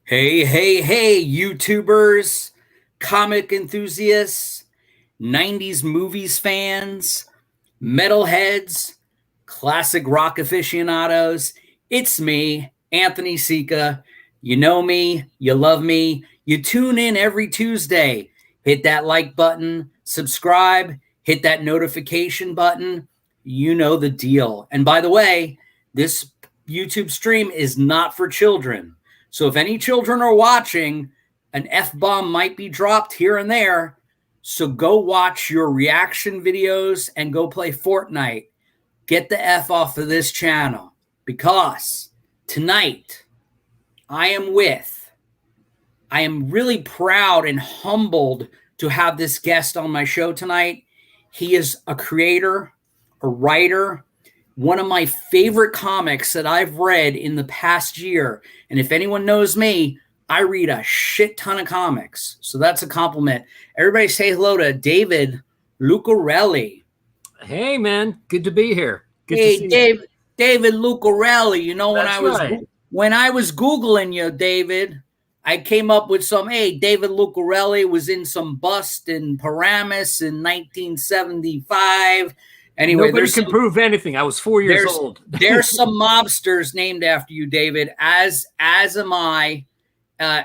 Hey, hey, hey, YouTubers, comic enthusiasts, 90s movies fans, metalheads, classic rock aficionados. It's me, Anthony Sika. You know me, you love me. You tune in every Tuesday. Hit that like button, subscribe, hit that notification button. You know the deal. And by the way, this YouTube stream is not for children. So if any children are watching, an F-bomb might be dropped here and there. So go watch your reaction videos and go play Fortnite. Get the F off of this channel because tonight I am really proud and humbled to have this guest on my show tonight. He is a creator, a writer, one of my favorite comics that I've read in the past year. And if anyone knows me, I read a shit ton of comics. So that's a compliment. Everybody say hello to David Lucarelli. Hey, man. Good to be here. Good Hey, to see you. David Lucarelli. You know, That's right. when I was Googling you, David, I came up with David Lucarelli was in some bust in Paramus in 1975. Anyway, Nobody can prove anything. I was 4 years old. There's some mobsters named after you, David, as am I.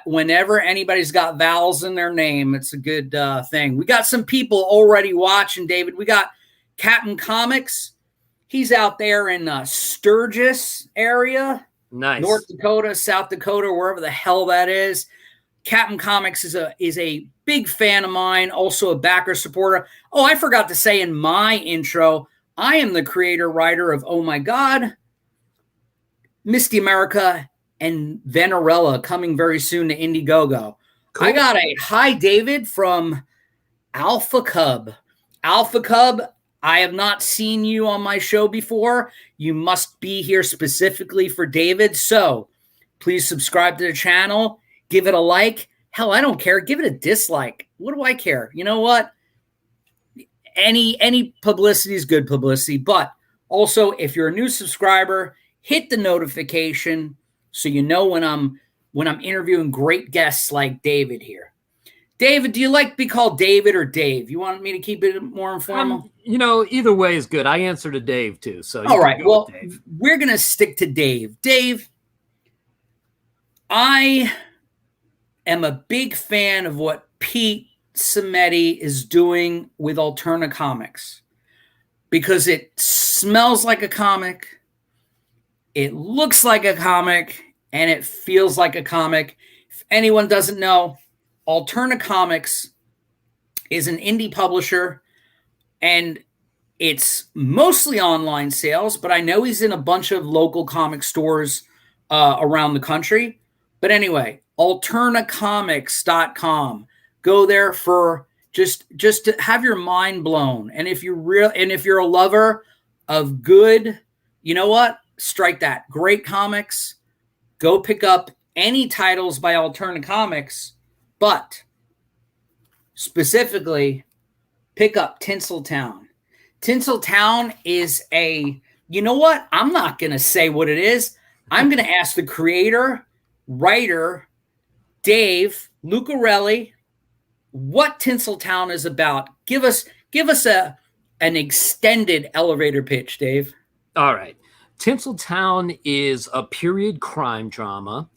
Whenever anybody's got vowels in their name, it's a good thing. We got some people already watching, David. We got Captain Comics. He's out there in Sturgis area. Nice. North Dakota, South Dakota, wherever the hell that is. Captain Comics is a big fan of mine, also a backer supporter. Oh, I forgot to say in my intro, I am the creator writer of Oh My God, Misty America, and Venerella coming very soon to Indiegogo. Cool. I got a hi, David, from Alpha Cub. Alpha Cub, I have not seen you on my show before. You must be here specifically for David. So please subscribe to the channel. Give it a like. Hell, I don't care. Give it a dislike. What do I care? You know what? Any publicity is good publicity. But also, if you're a new subscriber, hit the notification so you know when I'm interviewing great guests like David here. David, do you like to be called David or Dave? You want me to keep it more informal? Either way is good. I answer to Dave too. So all right. Well, we're gonna stick to Dave. Dave, I am a big fan of what Pete Samedi is doing with Alterna Comics because it smells like a comic, it looks like a comic, and it feels like a comic. If anyone doesn't know, Alterna Comics is an indie publisher, and it's mostly online sales, but I know he's in a bunch of local comic stores around the country. But anyway, alternacomics.com. Go there for just to have your mind blown. And if you're a lover of good, you know what? Strike that. Great comics. Go pick up any titles by Alterna Comics, but specifically pick up Tinseltown. Tinseltown is you know what? I'm not going to say what it is. I'm going to ask the creator, writer, Dave Lucarelli, what Tinseltown is about. Give us an extended elevator pitch, Dave. All right. Tinseltown is a period crime drama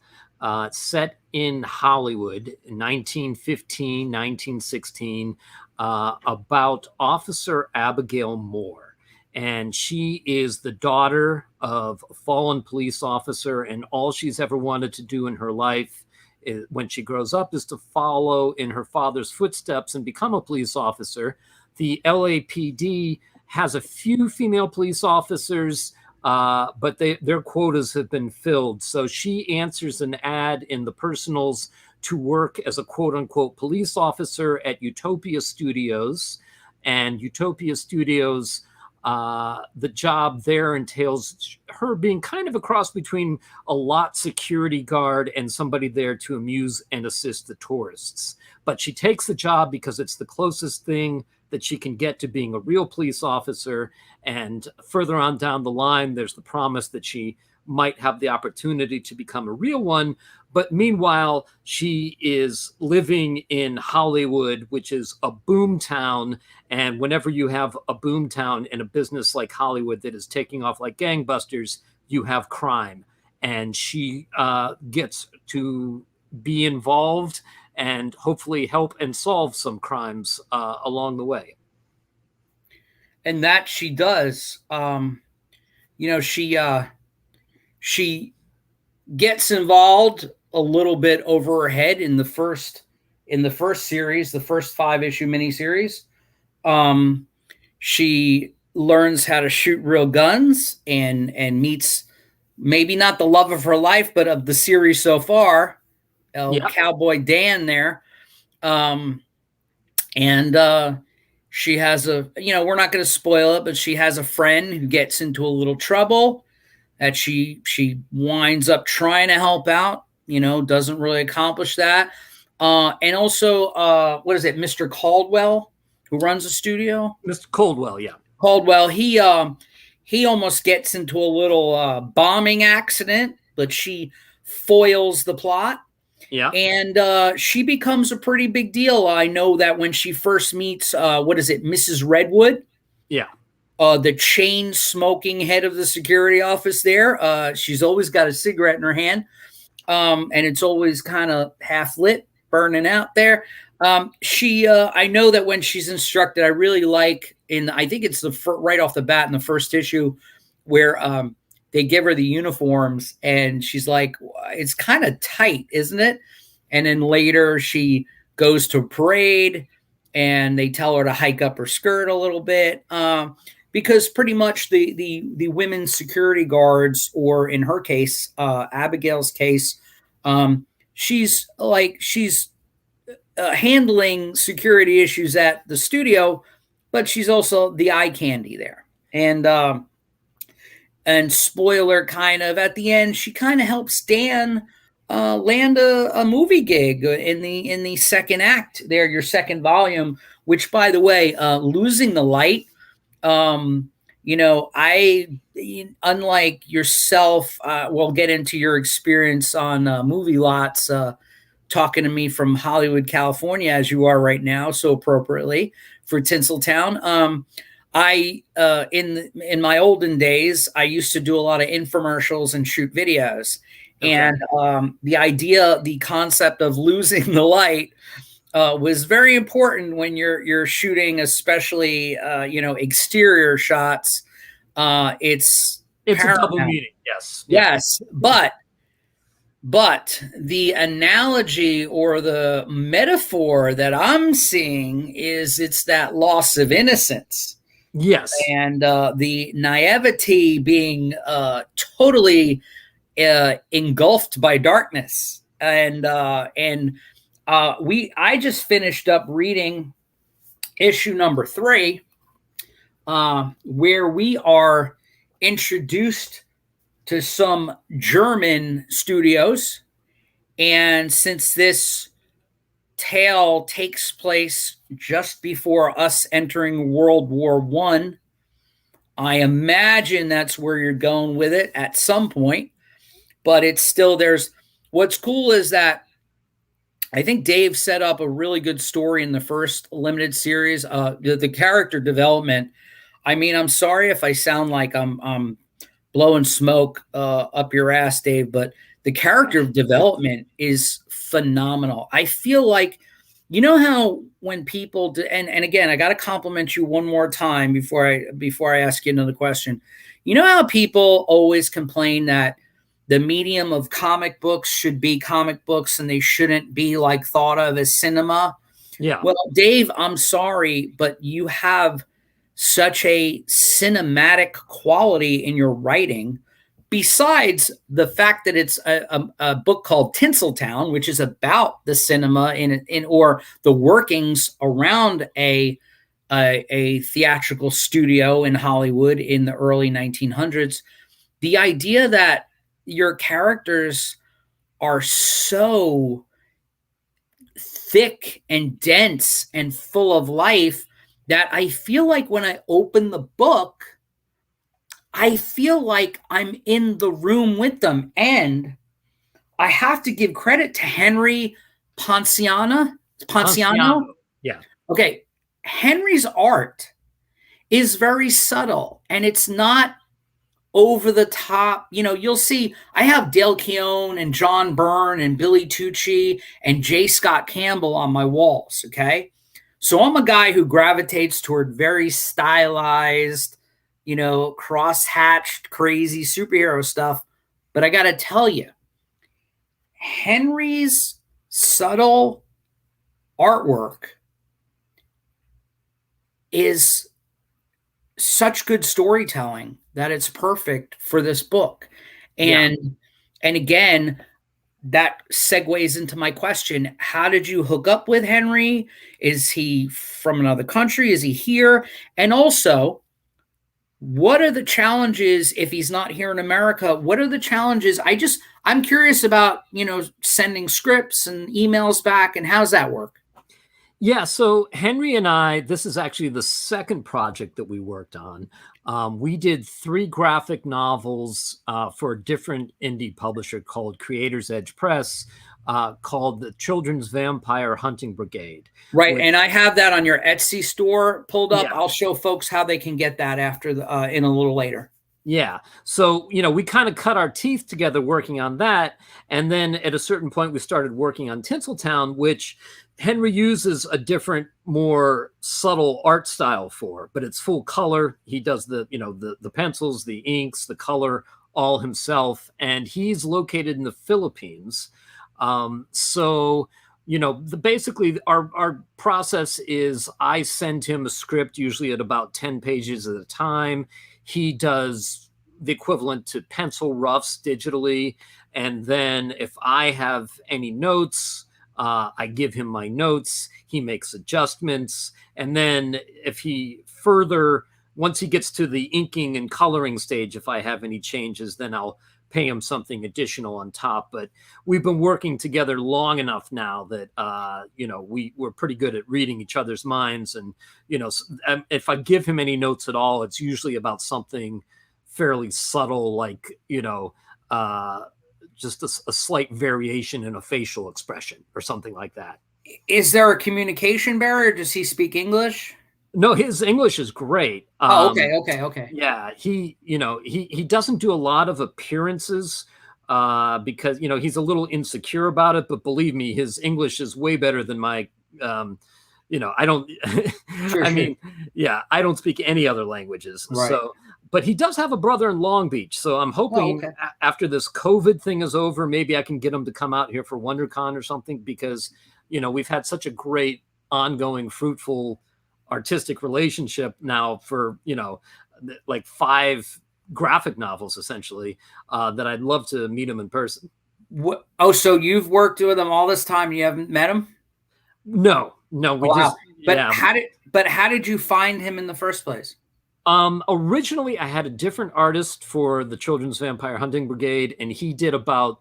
set in Hollywood in 1915, 1916, about Officer Abigail Moore. And she is the daughter of a fallen police officer, and all she's ever wanted to do in her life when she grows up is to follow in her father's footsteps and become a police officer. The LAPD has a few female police officers, but their quotas have been filled. So she answers an ad in the personals to work as a quote-unquote police officer at Utopia Studios. And Utopia Studios, the job there entails her being kind of a cross between a lot security guard and somebody there to amuse and assist the tourists. But she takes the job because it's the closest thing that she can get to being a real police officer. And further on down the line, there's the promise that she might have the opportunity to become a real one. But meanwhile, she is living in Hollywood, which is a boom town. And whenever you have a boom town in a business like Hollywood that is taking off like gangbusters, you have crime. And she gets to be involved and hopefully help and solve some crimes along the way. And that she does. She gets involved a little bit over her head in the first series, the first 5-issue miniseries. She learns how to shoot real guns and meets maybe not the love of her life, but of the series so far, Cowboy Dan there. She has we're not going to spoil it, but she has a friend who gets into a little trouble that she winds up trying to help out, doesn't really accomplish that. And also, what is it, Mr. Caldwell, who runs the studio? Mr. Caldwell, yeah. Caldwell, he almost gets into a little bombing accident, but she foils the plot. Yeah. And she becomes a pretty big deal. I know that when she first meets, Mrs. Redwood? Yeah. The chain smoking head of the security office there. She's always got a cigarette in her hand. And it's always kind of half lit, burning out there. I know that when she's instructed, I really like I think it's right off the bat in the first issue where they give her the uniforms and she's like, it's kind of tight, isn't it? And then later she goes to a parade and they tell her to hike up her skirt a little bit. Because pretty much the women's security guards, or in her case, Abigail's case, she's handling security issues at the studio, but she's also the eye candy there. And spoiler, kind of at the end, she kind of helps Dan land a movie gig in the second act there, your second volume. Which, by the way, Losing the Light. Unlike yourself, we'll get into your experience on movie lots, talking to me from Hollywood, California, as you are right now, so appropriately for Tinseltown. In my olden days, I used to do a lot of infomercials and shoot videos. Okay. And the concept of losing the light was very important when you're shooting, especially exterior shots. It's a double meaning, yes. Yes, but the analogy or the metaphor that I'm seeing is it's that loss of innocence. Yes, and the naivety being totally engulfed by darkness. I just finished up reading issue number 3, where we are introduced to some German studios. And since this tale takes place just before us entering World War I imagine that's where you're going with it at some point. But it's still, what's cool is that I think Dave set up a really good story in the first limited series. The character development. I mean, I'm sorry if I sound like I'm blowing smoke up your ass, Dave, but the character development is phenomenal. I feel like, how when people and again, I got to compliment you one more time before I ask you another question. You know how people always complain that the medium of comic books should be comic books and they shouldn't be thought of as cinema? Yeah. Well, Dave, I'm sorry, but you have such a cinematic quality in your writing, besides the fact that it's a book called Tinseltown, which is about the cinema or the workings around a theatrical studio in Hollywood in the early 1900s. The idea that your characters are so thick and dense and full of life that I feel like when I open the book, I feel like I'm in the room with them. And I have to give credit to Henry Ponciano. Ponciano? Ponciano. Yeah. Okay. Henry's art is very subtle and it's not over the top. You'll see I have Dale Keown and John Byrne and Billy Tucci and J. Scott Campbell on my walls. Okay. So I'm a guy who gravitates toward very stylized, cross-hatched, crazy superhero stuff. But I got to tell you, Henry's subtle artwork is such good storytelling that it's perfect for this book. And again, that segues into my question. How did you hook up with Henry? Is he from another country? Is he here? And also, what are the challenges if he's not here in America? What are the challenges? I'm curious about, sending scripts and emails back, and how's that work? Yeah, so Henry and I, this is actually the second project that we worked on. We did 3 graphic novels for a different indie publisher called Creator's Edge Press, called the Children's Vampire Hunting Brigade. Right, and I have that on your Etsy store pulled up. Yeah. I'll show folks how they can get that after in a little later. Yeah. So, we kind of cut our teeth together working on that. And then at a certain point, we started working on Tinseltown, which Henry uses a different, more subtle art style for, but it's full color. He does the pencils, the inks, the color all himself. And he's located in the Philippines. So, basically our process is I send him a script, usually at about 10 pages at a time. He does the equivalent to pencil roughs digitally. And then if I have any notes, I give him my notes. He makes adjustments. And then once he gets to the inking and coloring stage, if I have any changes, then I'll pay him something additional on top. But we've been working together long enough now that, we're pretty good at reading each other's minds. And, if I give him any notes at all, it's usually about something fairly subtle, like, just a slight variation in a facial expression or something like that. Is there a communication barrier? Does he speak English? No, his English is great. Okay. Yeah, he doesn't do a lot of appearances because he's a little insecure about it. But believe me, his English is way better than my. I don't. Sure. I don't speak any other languages. Right. So, but he does have a brother in Long Beach. So I'm hoping after this COVID thing is over, maybe I can get him to come out here for WonderCon or something, because we've had such a great ongoing, fruitful artistic relationship now for like 5 graphic novels essentially, that I'd love to meet him in person. What? Oh, so you've worked with him all this time and you haven't met him? No, how did you find him in the first place? Originally I had a different artist for the Children's Vampire Hunting Brigade, and he did about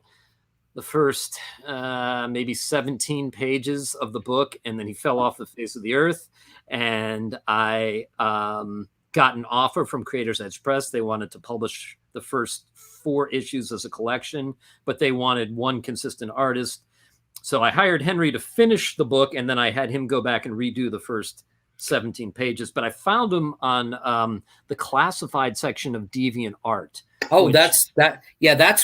the first maybe 17 pages of the book, and then he fell off the face of the earth. And I got an offer from Creator's Edge Press. They wanted to publish the first 4 issues as a collection, but they wanted one consistent artist. So I hired Henry to finish the book, and then I had him go back and redo the first 17 pages. But I found him on the classified section of DeviantArt. Oh, that's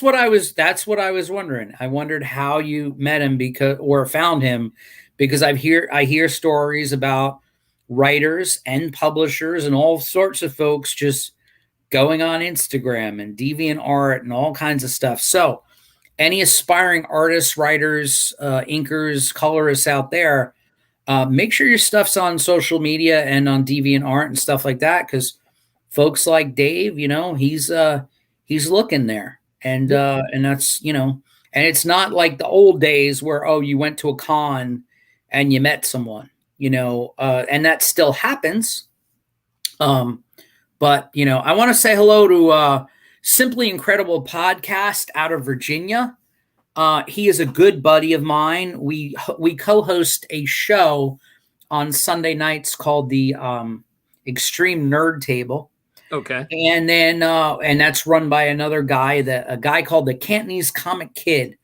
what I was wondering. I wondered how you met him or found him, because I hear stories about writers and publishers and all sorts of folks just going on Instagram and DeviantArt and all kinds of stuff. So any aspiring artists, writers, inkers, colorists out there, make sure your stuff's on social media and on DeviantArt and stuff like that, because folks like Dave, he's looking there, and that's, and it's not like the old days where, you went to a con and you met someone, and that still happens. But I want to say hello to Simply Incredible Podcast out of Virginia. He is a good buddy of mine. We co-host a show on Sunday nights called the Extreme Nerd Table. Okay. And then and that's run by another guy, a guy called the Cantonese Comic Kid.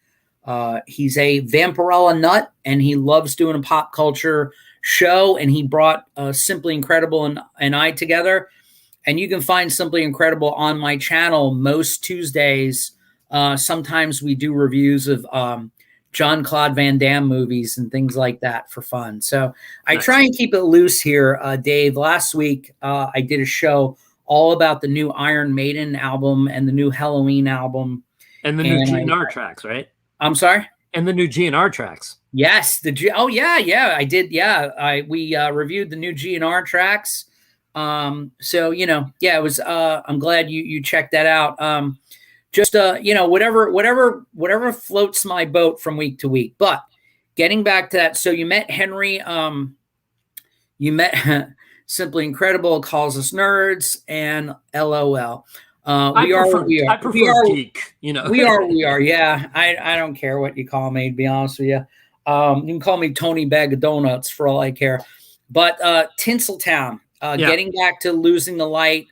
He's a Vampirella nut, and he loves doing a pop culture show. And he brought Simply Incredible and I together. And you can find Simply Incredible on my channel most Tuesdays. Sometimes we do reviews of Jean-Claude Van Damme movies and things like that for fun. So I Nice. try and keep it loose here, Dave. Last week, I did a show all about the new Iron Maiden album and the new Halloween album. And the new GNR tracks, right? I'm sorry? And the new GNR tracks. Yes. Oh, yeah, I did. Yeah, we reviewed the new GNR tracks. So, it was, I'm glad you checked that out. Just, whatever floats my boat from week to week. But getting back to that, so you met Henry, you met Simply Incredible, calls us nerds, and LOL. I prefer geek, we are. Yeah. I don't care what you call me, to be honest with you. You can call me Tony Bag of Donuts for all I care. But Tinseltown, getting back to Losing the Light.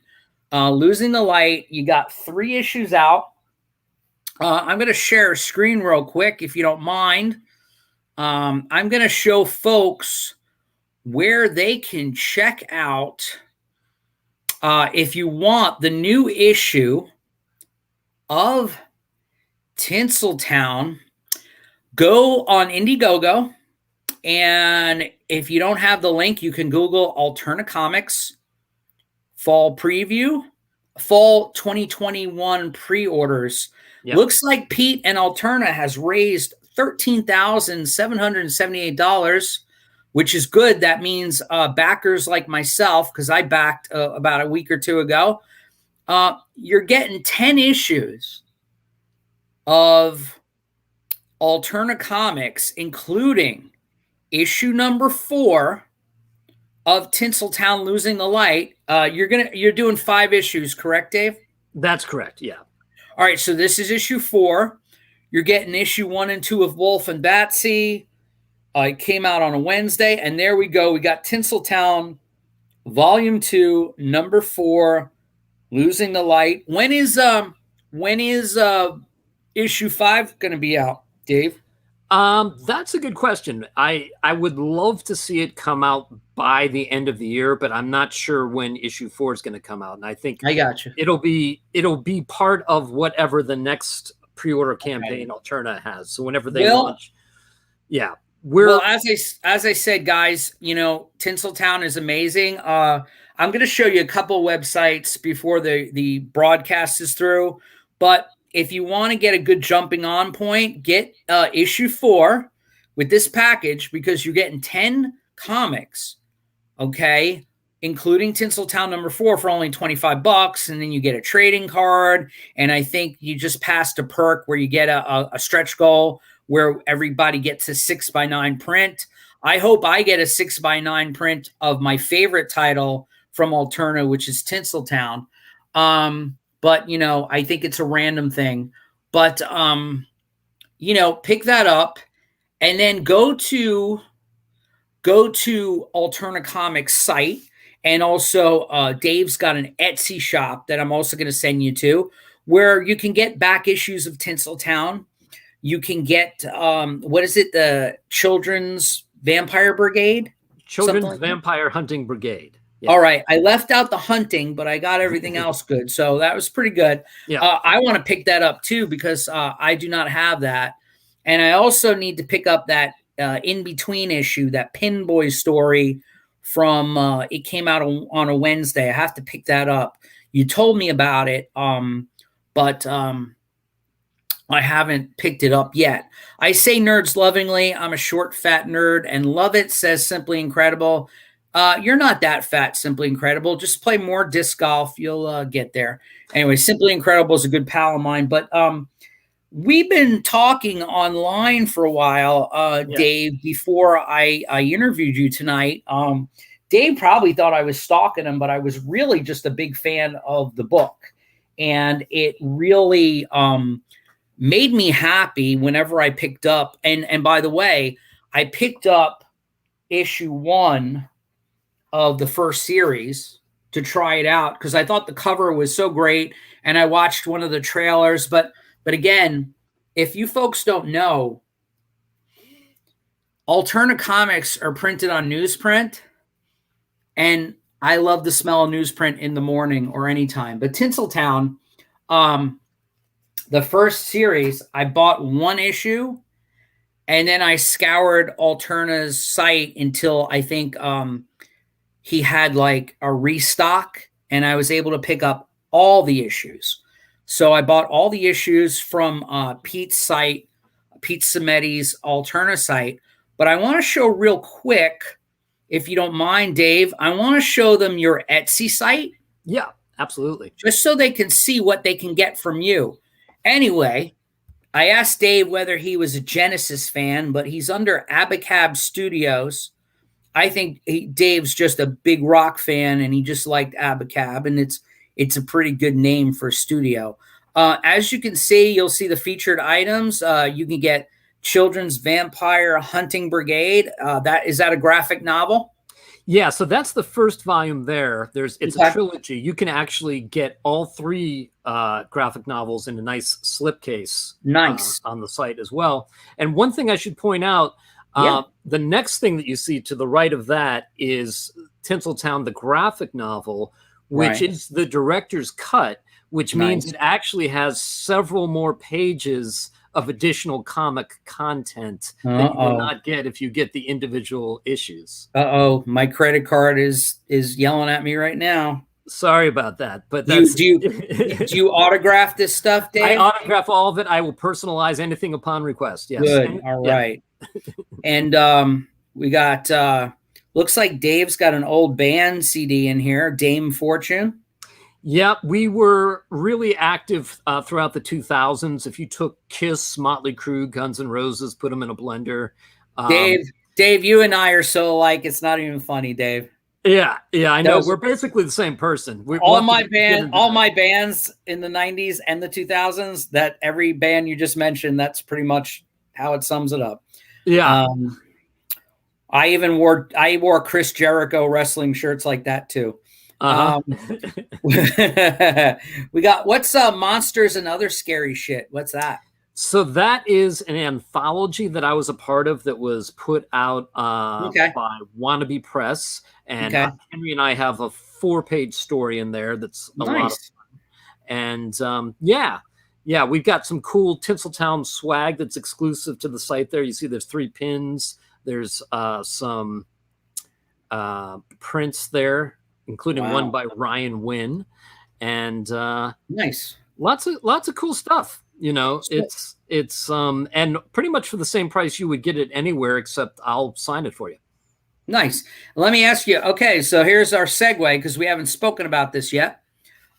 You got 3 issues out. I'm going to share a screen real quick, if you don't mind. I'm going to show folks where they can check out, if you want, the new issue of Tinseltown. Go on Indiegogo, and if you don't have the link, you can Google Alterna Comics Fall Preview, Fall 2021 pre-orders. Yep. Looks like Pete and Alterna has raised $13,778, which is good. That means backers like myself, because I backed about a week or two ago, you're getting 10 issues of Alterna Comics, including issue number 4 of Tinseltown Losing the Light. You're doing 5 issues, correct, Dave? That's correct. Yeah. All right. So this is issue 4. You're getting issue 1 and 2 of Wolf and Batsy. It came out on a Wednesday, and there we go. We got Tinseltown Volume 2, number 4, Losing the Light. When is issue 5 going to be out, Dave? That's a good question. I would love to see it come out by the end of the year, but I'm not sure when issue 4 is going to come out. And I think I got you. It'll be part of whatever the next pre-order campaign Alterna has. So whenever they launch, yeah. As I said, guys, Tinseltown is amazing. I'm going to show you a couple websites before the broadcast is through. But if you want to get a good jumping on point, get issue 4 with this package, because you're getting 10 comics, okay, including Tinseltown number 4 for only $25, and then you get a trading card. And I think you just passed a perk where you get a stretch goal where everybody gets a 6x9 print. I hope I get a 6x9 print of my favorite title from Alterna, which is Tinseltown. But, I think it's a random thing. But, pick that up, and then go to Alterna Comics site. And also Dave's got an Etsy shop that I'm also going to send you to, where you can get back issues of Tinseltown. You can get, the Children's Vampire Brigade? Children's Vampire Hunting Brigade. Yeah. All right. I left out the hunting, but I got everything else good. So that was pretty good. Yeah. I want to pick that up too, because I do not have that. And I also need to pick up that in-between issue, that Pin Boy story from, it came out on a Wednesday. I have to pick that up. You told me about it, but I haven't picked it up yet. I say nerds lovingly. I'm a short, fat nerd, and love it, says Simply Incredible. You're not that fat, Simply Incredible. Just play more disc golf. You'll get there. Anyway, Simply Incredible is a good pal of mine. But we've been talking online for a while, Dave, before I interviewed you tonight. Dave probably thought I was stalking him, but I was really just a big fan of the book. And it really made me happy whenever I picked up. And by the way, I picked up issue 1 of the first series. to try it out because I thought the cover was so great, and I watched one of the trailers. But again, if you folks don't know, Alterna comics are printed on newsprint, and I love the smell of newsprint in the morning or anytime. But Tinseltown, the first series, I bought one issue, and then I scoured Alterna's site until I think he had like a restock, and I was able to pick up all the issues. So I bought all the issues from Pete's site, Pete Sameti's Alterna site. But I want to show real quick, if you don't mind, Dave, I want to show them your Etsy site. Yeah, absolutely. Just so they can see what they can get from you. Anyway, I asked Dave whether he was a Genesis fan, but he's under Abacab Studios. I think Dave's just a big rock fan, and he just liked Abacab, and it's a pretty good name for a studio. As you can see, you'll see the featured items. You can get Children's Vampire Hunting Brigade. Is that a graphic novel? Yeah, so that's the first volume there. It's a trilogy. You can actually get all three graphic novels in a nice slipcase. Nice. On the site as well. And one thing I should point out, the next thing that you see to the right of that is Tinseltown, the graphic novel, which is the director's cut, which means it actually has several more pages of additional comic content that you will not get if you get the individual issues. My credit card is yelling at me right now. Sorry about that, but do you autograph this stuff, Dave? I autograph all of it. I will personalize anything upon request. Yes. Good. All right. And we got looks like Dave's got an old band CD in here, Dame Fortune. Yeah, we were really active throughout the 2000s. If you took Kiss, Motley Crue, Guns N' Roses, put them in a blender. Dave, you and I are so alike, it's not even funny, Dave. Yeah, I know. We're basically the same person. All my bands in the 90s and the 2000s, that every band you just mentioned, that's pretty much how it sums it up. Yeah. I wore Chris Jericho wrestling shirts like that too. We got what's Monsters and Other Scary Shit. What's that? So that is an anthology that I was a part of that was put out by Wannabe Press, and Henry and I have a 4-page story in there that's a lot of fun. And we've got some cool Tinseltown swag that's exclusive to the site there. You see there's 3 pins, there's some prints there, including one by Ryan Wynn, and lots of cool stuff. You know, it's and pretty much for the same price you would get it anywhere, except I'll sign it for you. Nice. Let me ask you. Okay, so here's our segue because we haven't spoken about this yet.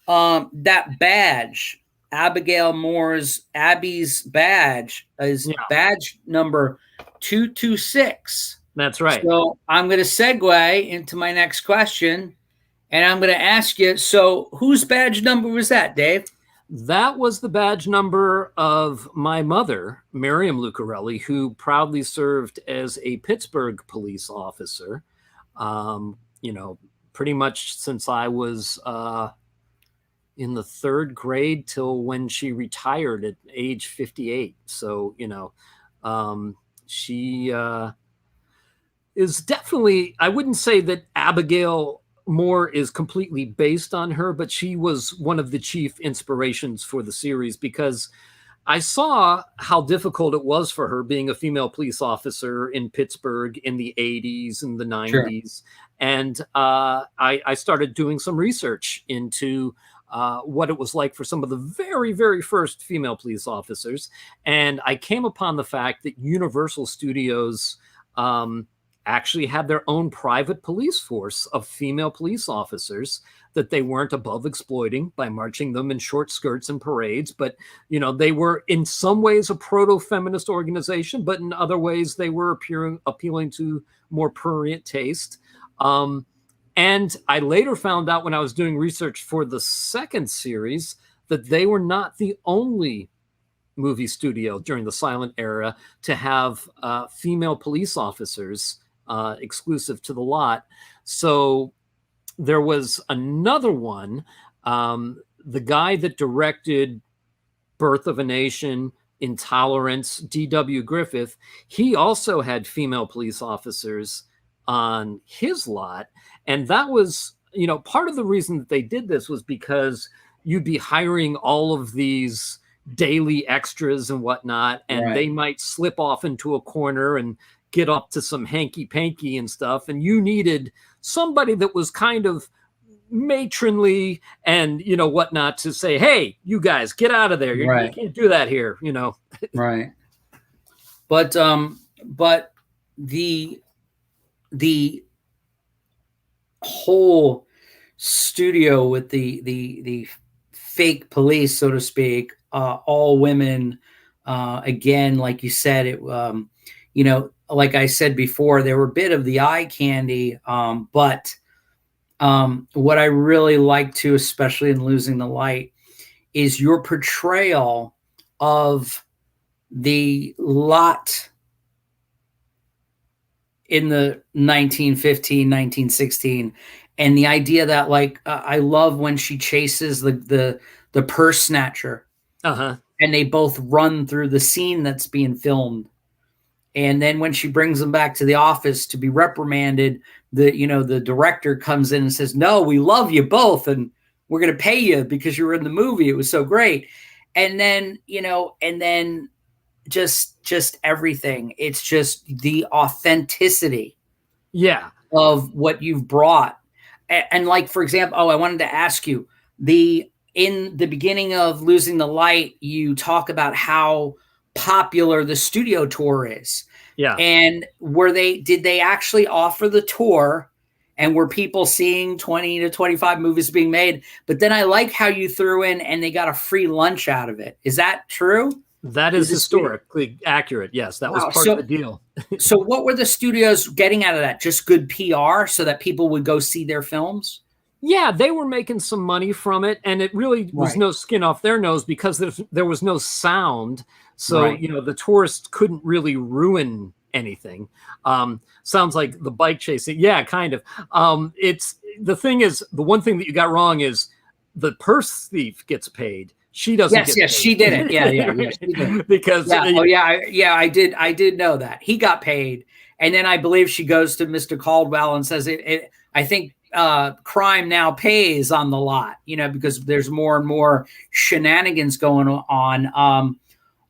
That badge, Abigail Moore's Abby's badge, is badge number 226. That's right. So I'm going to segue into my next question. And I'm going to ask you, so whose badge number was that, Dave? That was the badge number of my mother, Miriam Lucarelli, who proudly served as a Pittsburgh police officer, pretty much since I was in the 3rd grade till when she retired at age 58. So, she is definitely, I wouldn't say that Abigail Moore is completely based on her, but she was one of the chief inspirations for the series because I saw how difficult it was for her being a female police officer in Pittsburgh in the 80s and the 90s. Sure. And I started doing some research into what it was like for some of the very, very first female police officers. And I came upon the fact that Universal Studios actually had their own private police force of female police officers that they weren't above exploiting by marching them in short skirts and parades. But, they were in some ways a proto-feminist organization, but in other ways they were appealing to more prurient taste. And I later found out when I was doing research for the 2nd series that they were not the only movie studio during the silent era to have female police officers exclusive to the lot. So there was another one. The guy that directed Birth of a Nation, Intolerance, D.W. Griffith, he also had female police officers on his lot. And that was, part of the reason that they did this was because you'd be hiring all of these daily extras and whatnot, and Right. they might slip off into a corner and get up to some hanky panky and stuff. And you needed somebody that was kind of matronly and whatnot to say, hey, you guys get out of there. You can't do that here. Right. But the whole studio with the fake police, so to speak, all women, again, like you said, it like I said before, they were a bit of the eye candy, but what I really like to, especially in Losing the Light, is your portrayal of the lot in the 1915, 1916, and the idea that, like, I love when she chases the purse snatcher, and they both run through the scene that's being filmed. And then when she brings them back to the office to be reprimanded, the director comes in and says, no, we love you both, and we're going to pay you because you were in the movie. It was so great. And then, just everything. It's just the authenticity of what you've brought. And like, for example, I wanted to ask you, in the beginning of Losing the Light, you talk about how popular the studio tour is. Yeah. And did they actually offer the tour, and were people seeing 20 to 25 movies being made? But then I like how you threw in, and they got a free lunch out of it. Is that true? That is historically accurate. Yes, that was part of the deal. So what were the studios getting out of that? Just good PR so that people would go see their films? Yeah, they were making some money from it, and it really was no skin off their nose because there was no sound. So, the tourists couldn't really ruin anything. Sounds like the bike chasing. Yeah, kind of. It's the thing is, the one thing that you got wrong is the purse thief gets paid. She doesn't get paid. Yes, she did it. Yeah, she did. Because I did know that. He got paid. And then I believe she goes to Mr. Caldwell and says, I think crime now pays on the lot, because there's more and more shenanigans going on.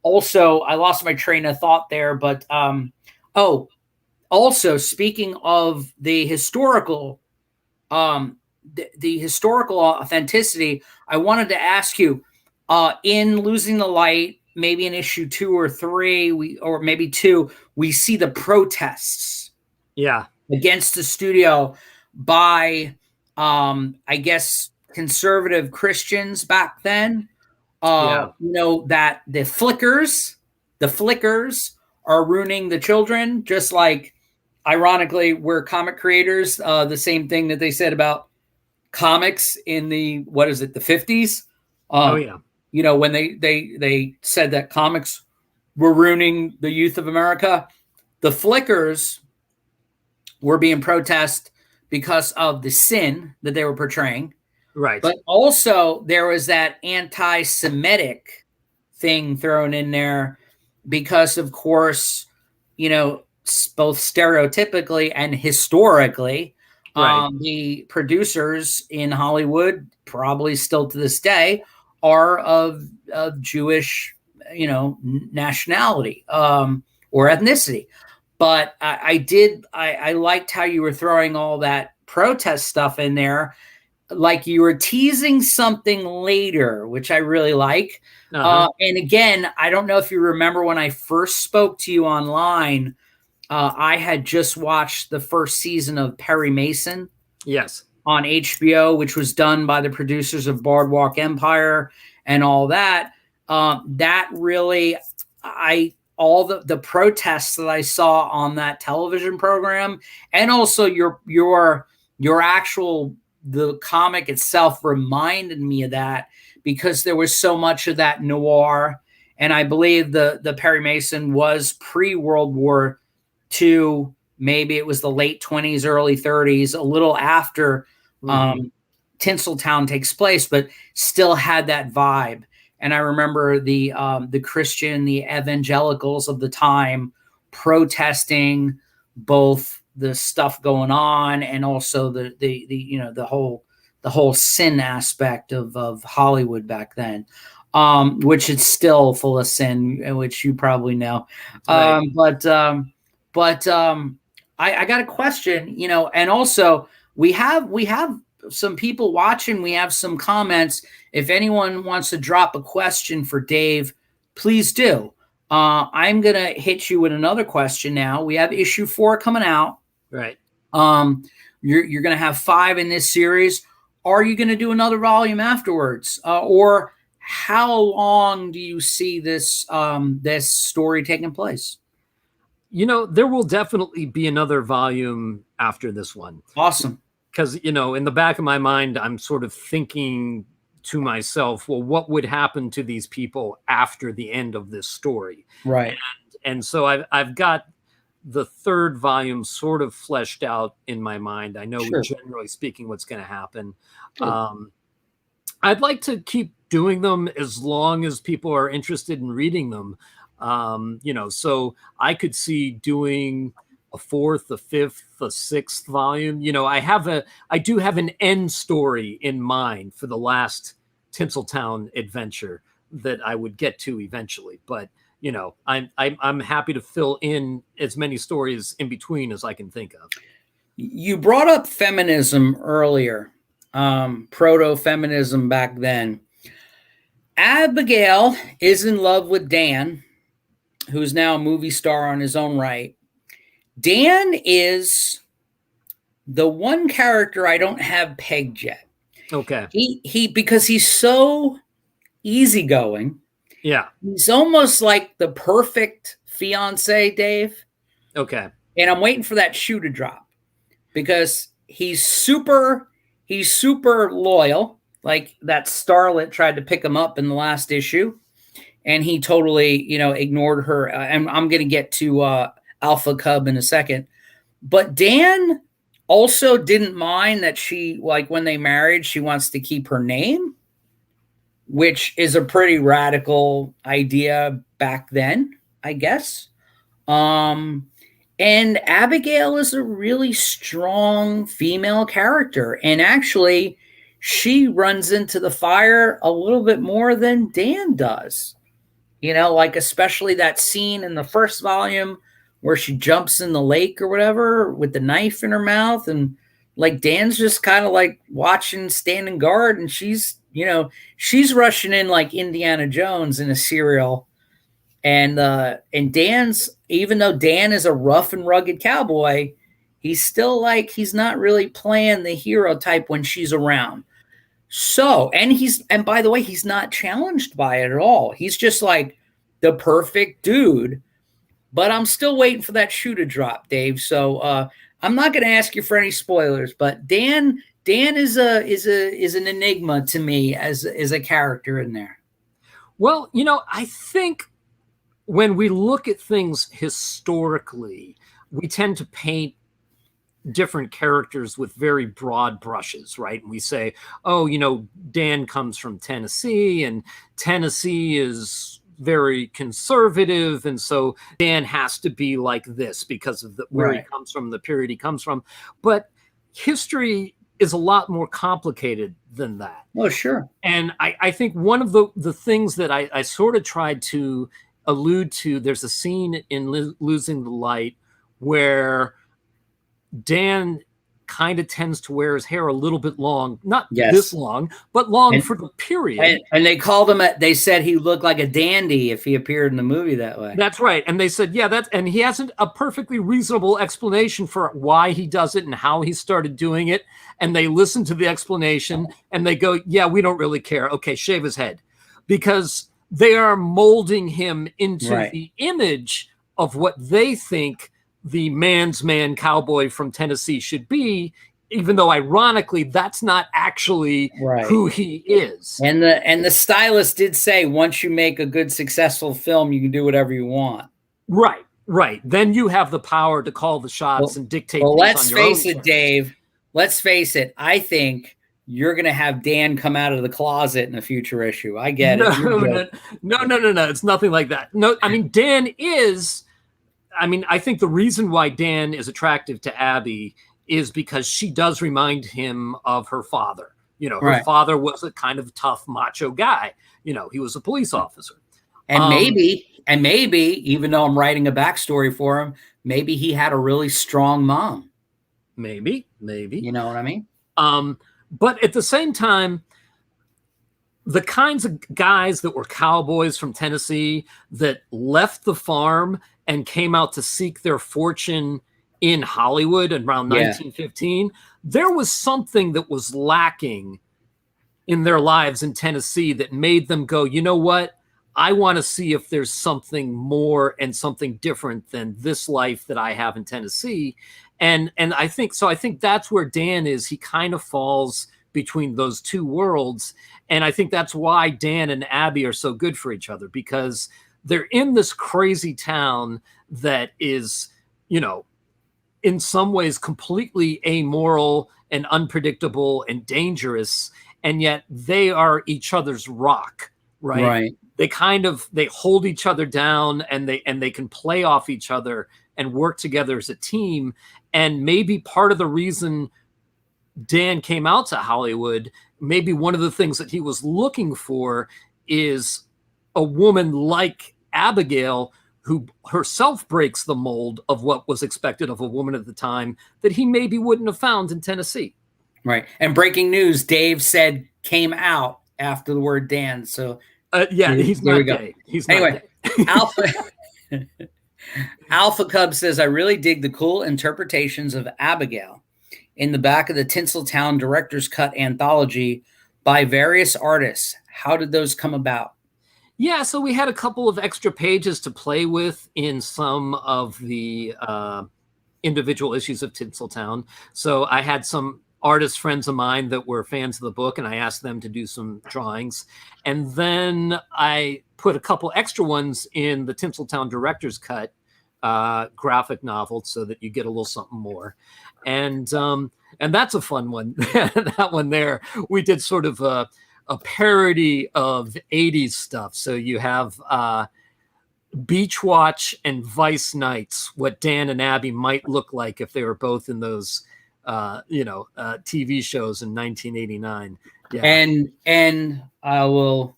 Also, I lost my train of thought there, but also speaking of the historical, the historical authenticity, I wanted to ask you, in Losing the Light, maybe in issue 2 or 3, or maybe 2, we see the protests, against the studio by, I guess, conservative Christians back then. That the flickers are ruining the children, just like, ironically, we're comic creators. The same thing that they said about comics in the 50s. When they said that comics were ruining the youth of America, the flickers were being protested because of the sin that they were portraying. Right. But also there was that anti-Semitic thing thrown in there because, of course, both stereotypically and historically, the producers in Hollywood, probably still to this day, are of Jewish, nationality or ethnicity. But I liked how you were throwing all that protest stuff in there, like you were teasing something later, which I really like. And again, I don't know if you remember when I first spoke to you online, I had just watched the first season of Perry Mason. Yes. On HBO, which was done by the producers of Boardwalk Empire and all that. That really, all the protests that I saw on that television program, and also your actual, the comic itself reminded me of that, because there was so much of that noir. And I believe the Perry Mason was pre-World War II. Maybe it was the late 20s, early 30s, a little after Tinseltown takes place, but still had that vibe. And I remember the Christian, the evangelicals of the time protesting both the stuff going on and also the whole sin aspect of Hollywood back then, which is still full of sin, which you probably know. Right. I got a question, and also we have some people watching. We have some comments. If anyone wants to drop a question for Dave, please do. I'm going to hit you with another question now. We have issue 4 coming out. Right. You're going to have 5 in this series. Are you going to do another volume afterwards? Or how long do you see this story taking place? There will definitely be another volume after this one. Awesome. Because, in the back of my mind, I'm sort of thinking to myself, well, what would happen to these people after the end of this story? Right. And so I've got the 3rd volume sort of fleshed out in my mind. I know, generally speaking, what's going to happen. I'd like to keep doing them as long as people are interested in reading them. So I could see doing a 4th, a 5th, a 6th volume. I do have an end story in mind for the last Tinseltown adventure that I would get to eventually. But, I'm happy to fill in as many stories in between as I can think of. You brought up feminism earlier, proto-feminism back then. Abigail is in love with Dan, who's now a movie star on his own right. Dan is the one character I don't have pegged yet. Okay. He because he's so easygoing. Yeah. He's almost like the perfect fiance, Dave. Okay. And I'm waiting for that shoe to drop because he's super loyal. Like that starlet tried to pick him up in the last issue, and he totally, ignored her. And I'm going to get to Alpha Cub in a second. But Dan also didn't mind that she, like when they married, she wants to keep her name, which is a pretty radical idea back then, I guess. And Abigail is a really strong female character. And actually, she runs into the fire a little bit more than Dan does. Like especially that scene in the first volume where she jumps in the lake or whatever with the knife in her mouth. And like Dan's just kind of like watching, standing guard. And she's rushing in like Indiana Jones in a serial. And Dan's, even though Dan is a rough and rugged cowboy, he's still like, he's not really playing the hero type when she's around. So, and by the way, he's not challenged by it at all. He's just like the perfect dude. But I'm still waiting for that shoe to drop, Dave. So I'm not going to ask you for any spoilers. But Dan is an enigma to me as a character in there. Well, I think when we look at things historically, we tend to paint different characters with very broad brushes, right? And we say, oh, Dan comes from Tennessee, and Tennessee is very conservative, and so Dan has to be like this because of where he comes from, the period he comes from. But history is a lot more complicated than that. Oh, sure. And I think one of the things that I sort of tried to allude to, there's a scene in Losing the Light where Dan kind of tends to wear his hair a little bit long, not this long, but long for the period. And they called him, they said he looked like a dandy if he appeared in the movie that way. That's right. And they said, and he hasn't a perfectly reasonable explanation for why he does it and how he started doing it. And they listen to the explanation and they go, yeah, we don't really care. Okay, shave his head. Because they are molding him into the image of what they think the man's man cowboy from Tennessee should be, even though ironically that's not actually who he is. And the stylist did say, once you make a good successful film, you can do whatever you want. Right. Then you have the power to call the shots and dictate. Well, let's face it, Dave. let's face it, I think you're going to have Dan come out of the closet in a future issue. I get No, it. no. It's nothing like that. No, I mean, Dan is, I mean, I think the reason why Dan is attractive to Abby is because she does remind him of her father. You know, her Right. father was a kind of tough, macho guy. You know, he was a police officer. And maybe, even though I'm writing a backstory for him, maybe he had a really strong mom. Maybe. You know what I mean? But at the same time, the kinds of guys that were cowboys from Tennessee that left the farm and came out to seek their fortune in Hollywood around 1915, there was something that was lacking in their lives in Tennessee that made them go, you know what? I want to see if there's something more and something different than this life that I have in Tennessee. And I think that's where Dan is. He kind of falls between those two worlds. And I think that's why Dan and Abby are so good for each other, because they're in this crazy town that is, you know, in some ways completely amoral and unpredictable and dangerous. And yet they are each other's rock, right? They hold each other down, and they can play off each other and work together as a team. And maybe part of the reason Dan came out to Hollywood, maybe one of the things that he was looking for is a woman like Abigail, who herself breaks the mold of what was expected of a woman at the time, that he maybe wouldn't have found in Tennessee. Right. And breaking news, Dave said came out after the word Dan. So he's not gay. He's not anyway, gay. Alpha Cub says, I really dig the cool interpretations of Abigail in the back of the Tinseltown Director's Cut anthology by various artists. How did those come about? Yeah, so we had a couple of extra pages to play with in some of the individual issues of Tinseltown. So I had some artist friends of mine that were fans of the book, and I asked them to do some drawings. And then I put a couple extra ones in the Tinseltown Director's Cut graphic novel so that you get a little something more. And that's a fun one. That one there, we did sort of a parody of 80s stuff. So you have Beach Watch and Vice Nights, what Dan and Abby might look like if they were both in those TV shows in 1989. Yeah. And I will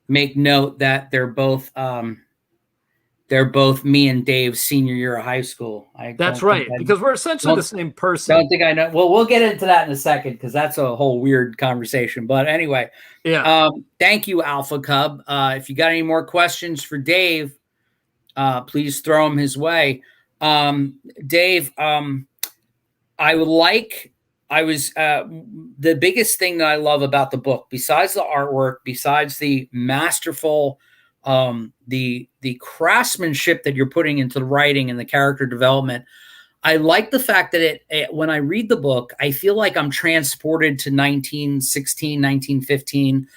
make note that they're both me and Dave's senior year of high school. That's right, because we're essentially the same person. Don't think I know. Well, we'll get into that in a second, because that's a whole weird conversation. But anyway, thank you, Alpha Cub. If you got any more questions for Dave, please throw them his way. Dave, the biggest thing that I love about the book, besides the artwork, besides the masterful, the craftsmanship that you're putting into the writing and the character development, I like the fact that when I read the book, I feel like I'm transported to 1916, 1915,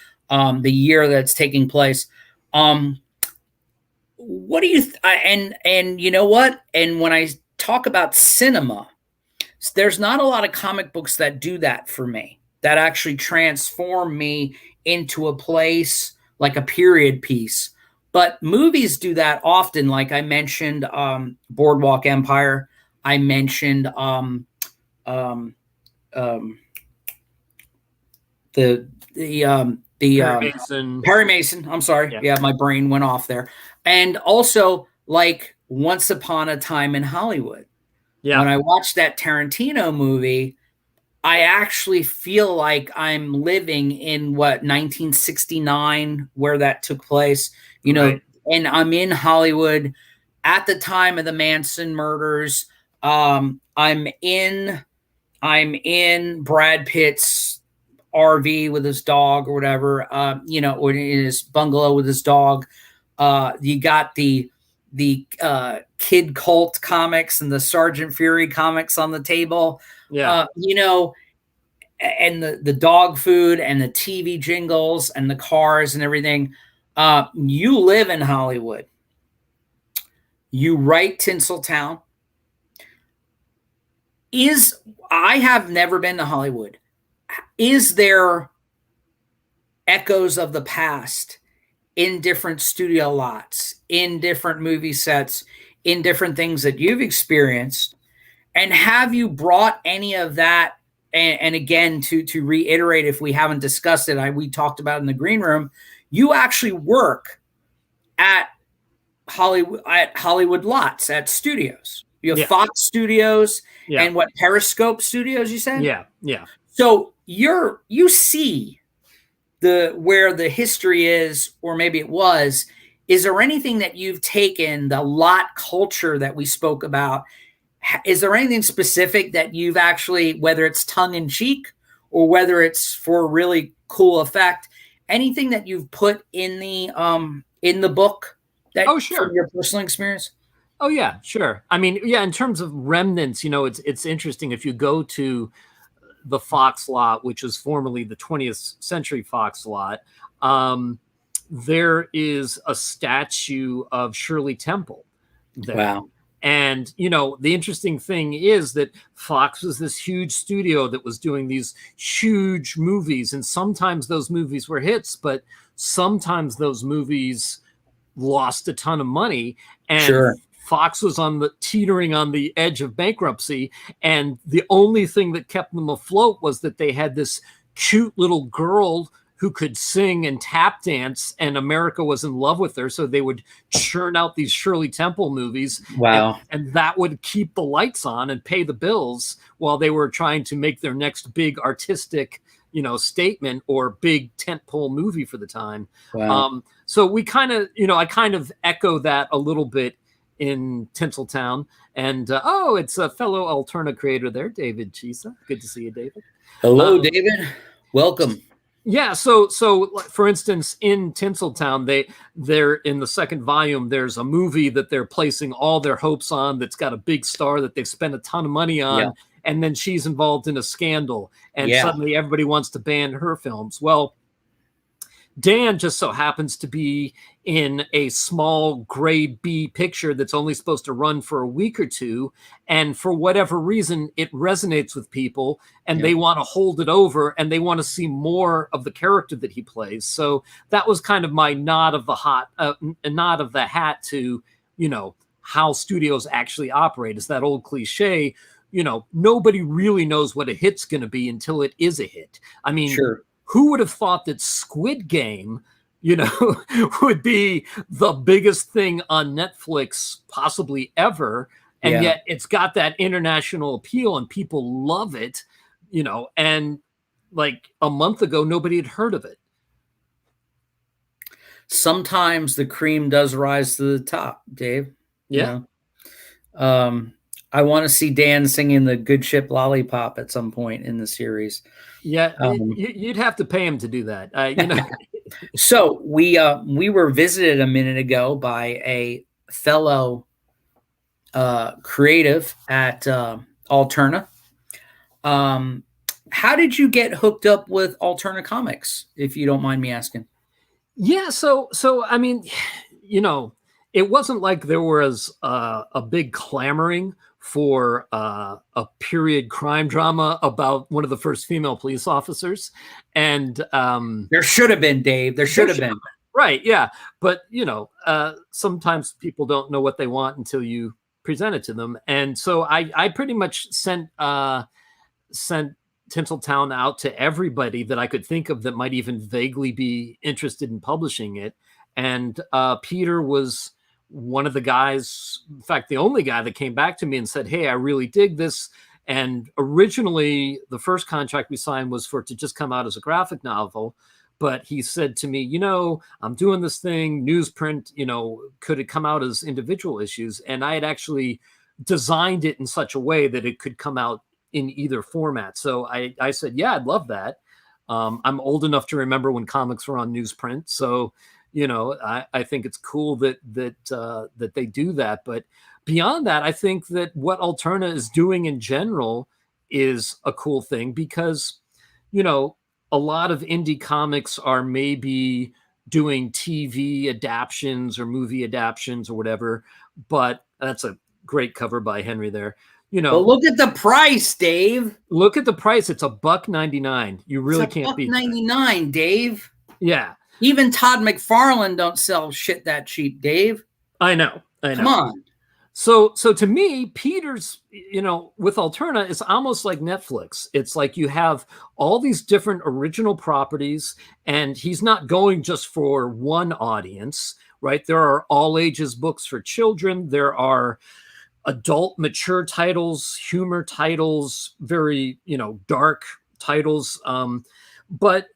the year that's taking place. What do you and you know what? And when I talk about cinema, there's not a lot of comic books that do that for me, that actually transform me into a place like a period piece. But movies do that often. Like I mentioned, Boardwalk Empire. I mentioned Perry Mason. I'm sorry. Yeah, my brain went off there. And also like Once Upon a Time in Hollywood. Yeah. When I watched that Tarantino movie, I actually feel like I'm living in 1969, where that took place, right. And I'm in Hollywood at the time of the Manson murders. I'm in Brad Pitt's RV with his dog or whatever, or in his bungalow with his dog. You got the Kid Cult comics and the Sergeant Fury comics on the table. Yeah. And the dog food and the TV jingles and the cars and everything. You live in Hollywood. You write Tinseltown. I have never been to Hollywood. Is there echoes of the past in different studio lots, in different movie sets, in different things that you've experienced? And have you brought any of that? And again, to reiterate, if we haven't discussed it, we talked about it in the green room. You actually work at Hollywood lots, at studios. You have Fox Studios and what, Periscope Studios, you said? Yeah. So you see where the history is, or maybe it was. Is there anything that you've taken, the lot culture that we spoke about? Is there anything specific that you've actually, whether it's tongue in cheek or whether it's for really cool effect, anything that you've put in the book that from your personal experience? Oh yeah, sure. I mean, yeah, in terms of remnants, it's interesting. If you go to the Fox lot, which was formerly the 20th Century Fox lot, there is a statue of Shirley Temple there. Wow. And, the interesting thing is that Fox was this huge studio that was doing these huge movies. And sometimes those movies were hits, but sometimes those movies lost a ton of money. And Fox was teetering on the edge of bankruptcy. And the only thing that kept them afloat was that they had this cute little girl who could sing and tap dance, and America was in love with her. So they would churn out these Shirley Temple movies. Wow. And that would keep the lights on and pay the bills while they were trying to make their next big artistic, statement or big tentpole movie for the time. Wow. So we kind of, I kind of echo that a little bit in Tinseltown. And, it's a fellow Alterna creator there, David Chisa. Good to see you, David. Hello, David. Welcome. Yeah, so for instance, in Tinseltown, they're in the second volume. There's a movie that they're placing all their hopes on that's got a big star that they've spent a ton of money on, and then she's involved in a scandal, and suddenly everybody wants to ban her films. Well, Dan just so happens to be in a small grade B picture that's only supposed to run for a week or two. And for whatever reason, it resonates with people and they want to hold it over and they want to see more of the character that he plays. So that was kind of my nod of the hat to, how studios actually operate. Is that old cliche, nobody really knows what a hit's going to be until it is a hit. I mean, who would have thought that Squid Game, would be the biggest thing on Netflix possibly ever? And yet it's got that international appeal and people love it, and like a month ago, nobody had heard of it. Sometimes the cream does rise to the top, Dave. Yeah. I want to see Dan singing the Good Ship Lollipop at some point in the series. Yeah, you'd have to pay him to do that. So we were visited a minute ago by a fellow creative at Alterna. How did you get hooked up with Alterna Comics, if you don't mind me asking? Yeah, so I mean, it wasn't like there was a big clamoring for a period crime drama about one of the first female police officers. And there should have been, Dave. There should have been. Right, yeah. But, sometimes people don't know what they want until you present it to them. And so I pretty much sent Tinseltown out to everybody that I could think of that might even vaguely be interested in publishing it. And Peter was one of the guys, in fact, the only guy that came back to me and said, hey, I really dig this. And originally, the first contract we signed was for it to just come out as a graphic novel. But he said to me, I'm doing this thing, newsprint, could it come out as individual issues? And I had actually designed it in such a way that it could come out in either format. So I said, yeah, I'd love that. I'm old enough to remember when comics were on newsprint. So I think it's cool that they do that. But beyond that, I think that what Alterna is doing in general is a cool thing because, a lot of indie comics are maybe doing TV adaptions or movie adaptions or whatever. But that's a great cover by Henry there. You But know, look at the price, Dave. look at the price. It's $1.99. You really It's can't beat that. $1.99, Dave. Yeah, Even Todd McFarlane don't sell shit that cheap, Dave. I know. Come on. So to me, Peter's, with Alterna, it's almost like Netflix. It's like you have all these different original properties, and he's not going just for one audience, right? There are all ages books for children. There are adult, mature titles, humor titles, very, dark titles. But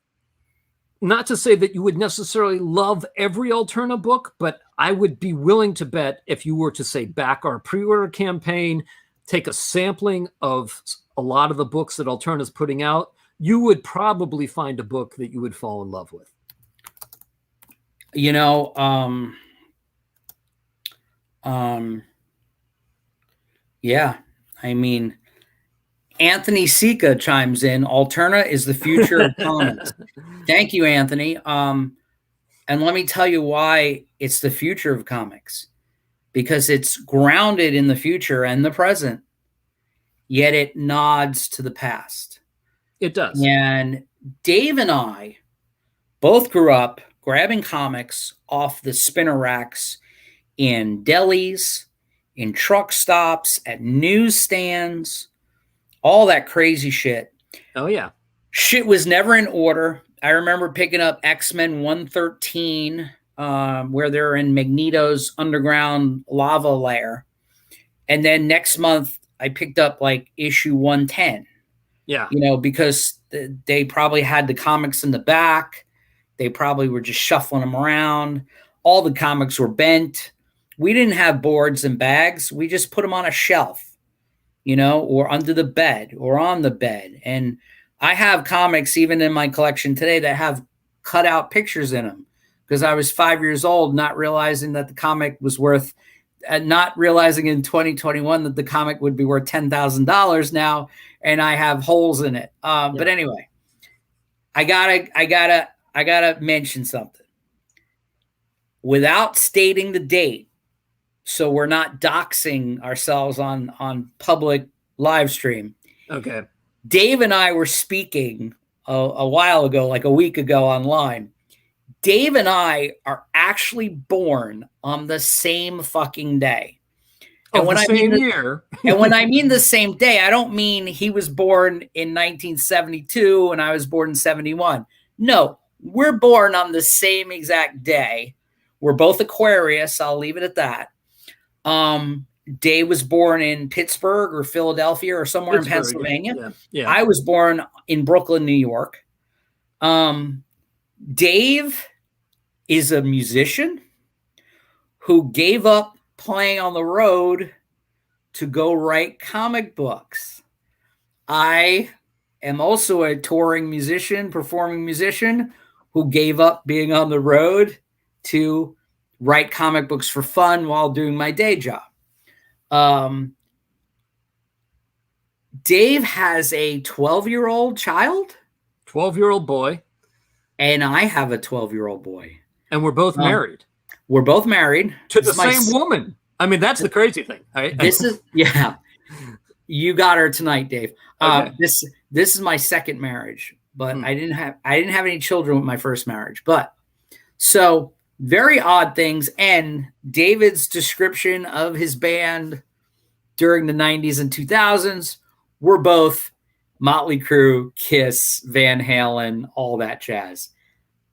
not to say that you would necessarily love every Alterna book, but I would be willing to bet if you were to say back our pre-order campaign, take a sampling of a lot of the books that Alterna is putting out, you would probably find a book that you would fall in love with. Yeah, I mean, Anthony Sika chimes in. Alterna is the future of comics. Thank you, Anthony. And let me tell you why it's the future of comics. Because it's grounded in the future and the present, yet it nods to the past. It does. And Dave and I both grew up grabbing comics off the spinner racks in delis, in truck stops, at newsstands, all that crazy shit. Oh, yeah. Shit was never in order. I remember picking up X-Men 113, where they're in Magneto's underground lava lair. And then next month, I picked up like issue 110. Yeah. Because they probably had the comics in the back. They probably were just shuffling them around. All the comics were bent. We didn't have boards and bags. We just put them on a shelf, or under the bed or on the bed. And I have comics even in my collection today that have cut out pictures in them because I was 5 years old, not realizing that the comic was worth, not realizing in 2021 that the comic would be worth $10,000 now, and I have holes in it. But anyway, I gotta mention something without stating the date, so we're not doxing ourselves on public live stream. Okay. Dave and I were speaking a while ago, like a week ago online. Dave and I are actually born on the same fucking day. And when I mean year. And when I mean the same day, I don't mean he was born in 1972 and I was born in 71. No, we're born on the same exact day. We're both Aquarius. I'll leave it at that. Dave was born in Pittsburgh or Philadelphia or somewhere in Pennsylvania. Yeah. I was born in Brooklyn, New York. Dave is a musician who gave up playing on the road to go write comic books. I am also a touring musician, performing musician who gave up being on the road to write comic books for fun while doing my day job. Dave has a 12-year-old child. 12-year-old boy. And I have a 12-year-old boy. And we're both married. We're both married. To the same woman. I mean, that's the crazy thing. This is, yeah. You got her tonight, Dave. Okay. This is my second marriage, but I didn't have any children with my first marriage. But so very odd things. And David's description of his band during the 90s and 2000s were both Motley Crue, Kiss, Van Halen, all that jazz.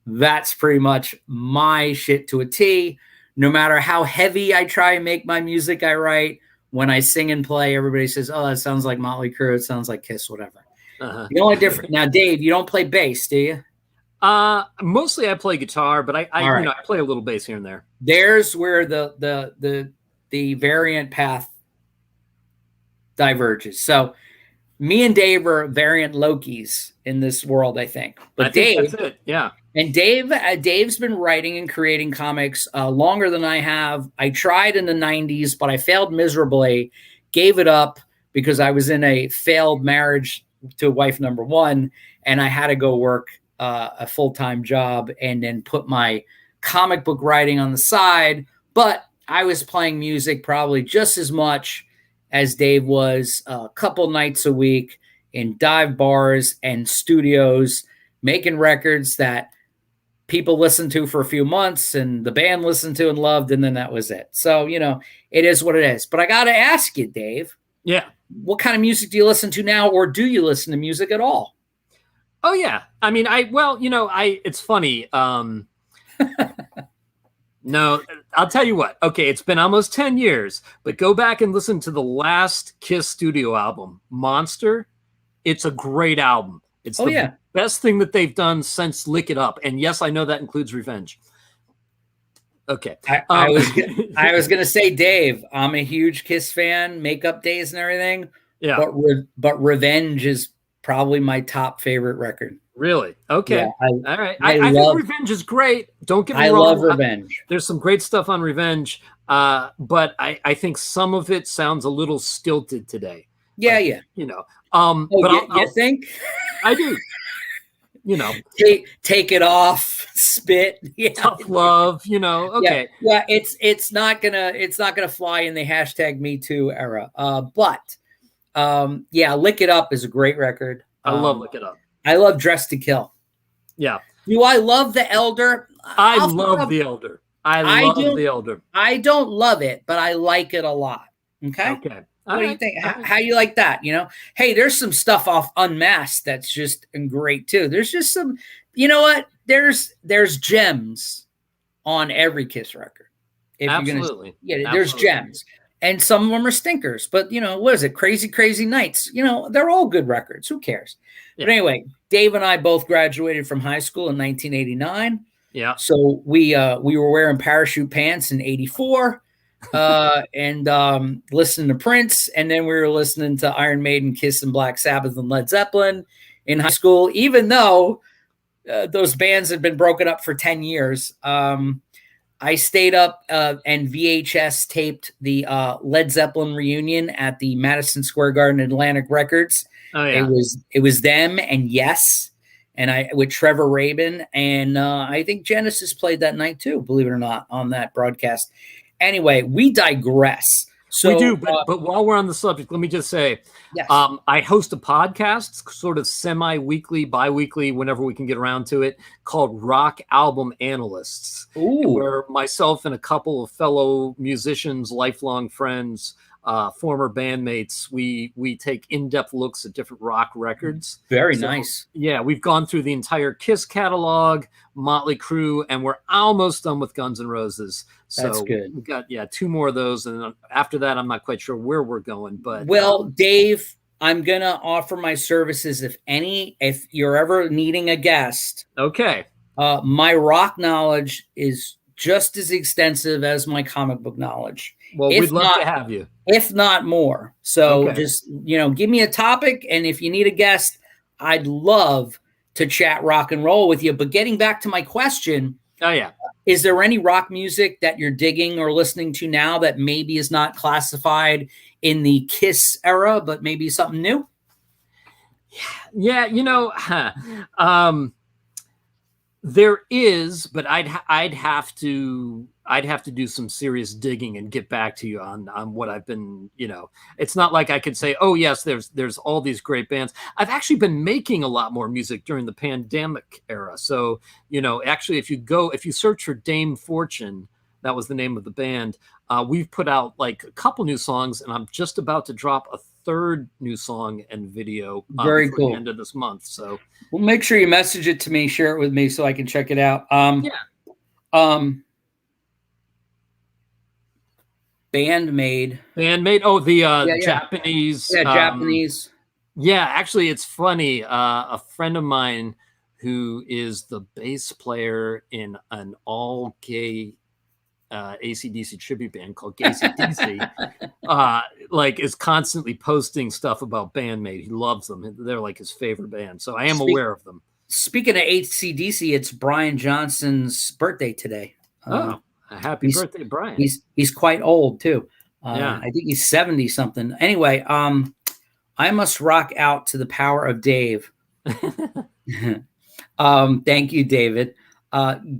That's pretty much my shit to a T. No matter how heavy I try and make my music I write, when I sing and play, everybody says, oh, that sounds like Motley Crue. It sounds like Kiss, whatever. Uh-huh. The only difference. Now, Dave, you don't play bass, do you? Mostly I play guitar, but I play a little bass here and there. There's where the variant path diverges. So me and Dave are variant Lokis in this world, I think. But Dave, that's it. Yeah. And Dave's been writing and creating comics longer than I have. I tried in the 90s, but I failed miserably, gave it up because I was in a failed marriage to wife number one, and I had to go work a full-time job and then put my comic book writing on the side. But I was playing music probably just as much as Dave was a couple nights a week in dive bars and studios, making records that people listened to for a few months and the band listened to and loved, and then that was it. So, it is what it is. But I got to ask you, Dave. Yeah. What kind of music do you listen to now, or do you listen to music at all? Oh, yeah. I mean, it's funny. No, I'll tell you what. Okay, it's been almost 10 years, but go back and listen to the last Kiss studio album, Monster. It's a great album. It's the best thing that they've done since Lick It Up. And yes, I know that includes Revenge. Okay. I was gonna say, Dave, I'm a huge Kiss fan, Makeup Days and everything. Yeah. But Revenge is probably my top favorite record. Really? Okay. Yeah, all right. I think Revenge is great. Don't get me wrong. I love Revenge. There's some great stuff on Revenge, but I think some of it sounds a little stilted today. Yeah, yeah. But you think? I do. Take it off, spit. Yeah. Tough love. Okay. Yeah. It's not gonna fly in the hashtag Me Too era. But Lick It Up is a great record. I love Lick It Up. I love Dress to Kill. Yeah. Do I love The Elder? I love The Elder. I love The Elder. I don't love it, but I like it a lot. Okay. Okay. What do you think? How you like that? Hey, there's some stuff off Unmasked that's just great too. There's just some, you know what? There's gems on every Kiss record. Absolutely. There's gems. And some of them are stinkers, but what is it? Crazy, Crazy Nights. They're all good records. Who cares? Yeah. But anyway, Dave and I both graduated from high school in 1989. Yeah. So we were wearing parachute pants in 84. And listening to Prince, and then we were listening to Iron Maiden, Kiss, and Black Sabbath, and Led Zeppelin in high school, even though those bands had been broken up for 10 years. I stayed up and VHS taped the Led Zeppelin reunion at the Madison Square Garden Atlantic Records. Oh, yeah. It was them and Yes, and with Trevor Rabin, and I think Genesis played that night too, believe it or not, on that broadcast. Anyway, we digress. So, we do, but while we're on the subject, let me just say, yes. I host a podcast, sort of semi-weekly, bi-weekly, whenever we can get around to it, called Rock Album Analysts, where myself and a couple of fellow musicians, lifelong friends, former bandmates, we take in-depth looks at different rock records. Very nice. Yeah, we've gone through the entire Kiss catalog, Motley Crue, and we're almost done with Guns N' Roses. So that's good. We've got two more of those, and after that, I'm not quite sure where we're going. But Dave, I'm gonna offer my services if you're ever needing a guest. Okay. My rock knowledge is just as extensive as my comic book knowledge. Well, we'd love to have you, if not more. So just give me a topic, and if you need a guest, I'd love to chat rock and roll with you. But getting back to my question. Oh, yeah. Is there any rock music that you're digging or listening to now that maybe is not classified in the Kiss era, but maybe something new? Yeah, there is, but I'd have to do some serious digging and get back to you on what I've been, it's not like I could say, oh yes, there's all these great bands. I've actually been making a lot more music during the pandemic era. So, actually if you search for Dame Fortune, that was the name of the band. We've put out like a couple new songs, and I'm just about to drop a third new song and video very cool. The end of this month. So well, make sure you message it to me, share it with me so I can check it out. Bandmade. Oh, the Japanese. Yeah, Japanese. Yeah, actually, it's funny. A friend of mine who is the bass player in an all-gay AC/DC tribute band called AC/DC, is constantly posting stuff about Bandmade. He loves them. They're like his favorite band. So I am aware of them. Speaking of AC/DC, it's Brian Johnson's birthday today. Happy birthday, Brian. He's quite old too. Yeah. I think he's 70 something. Anyway, I must rock out to the power of Dave. Thank you, David.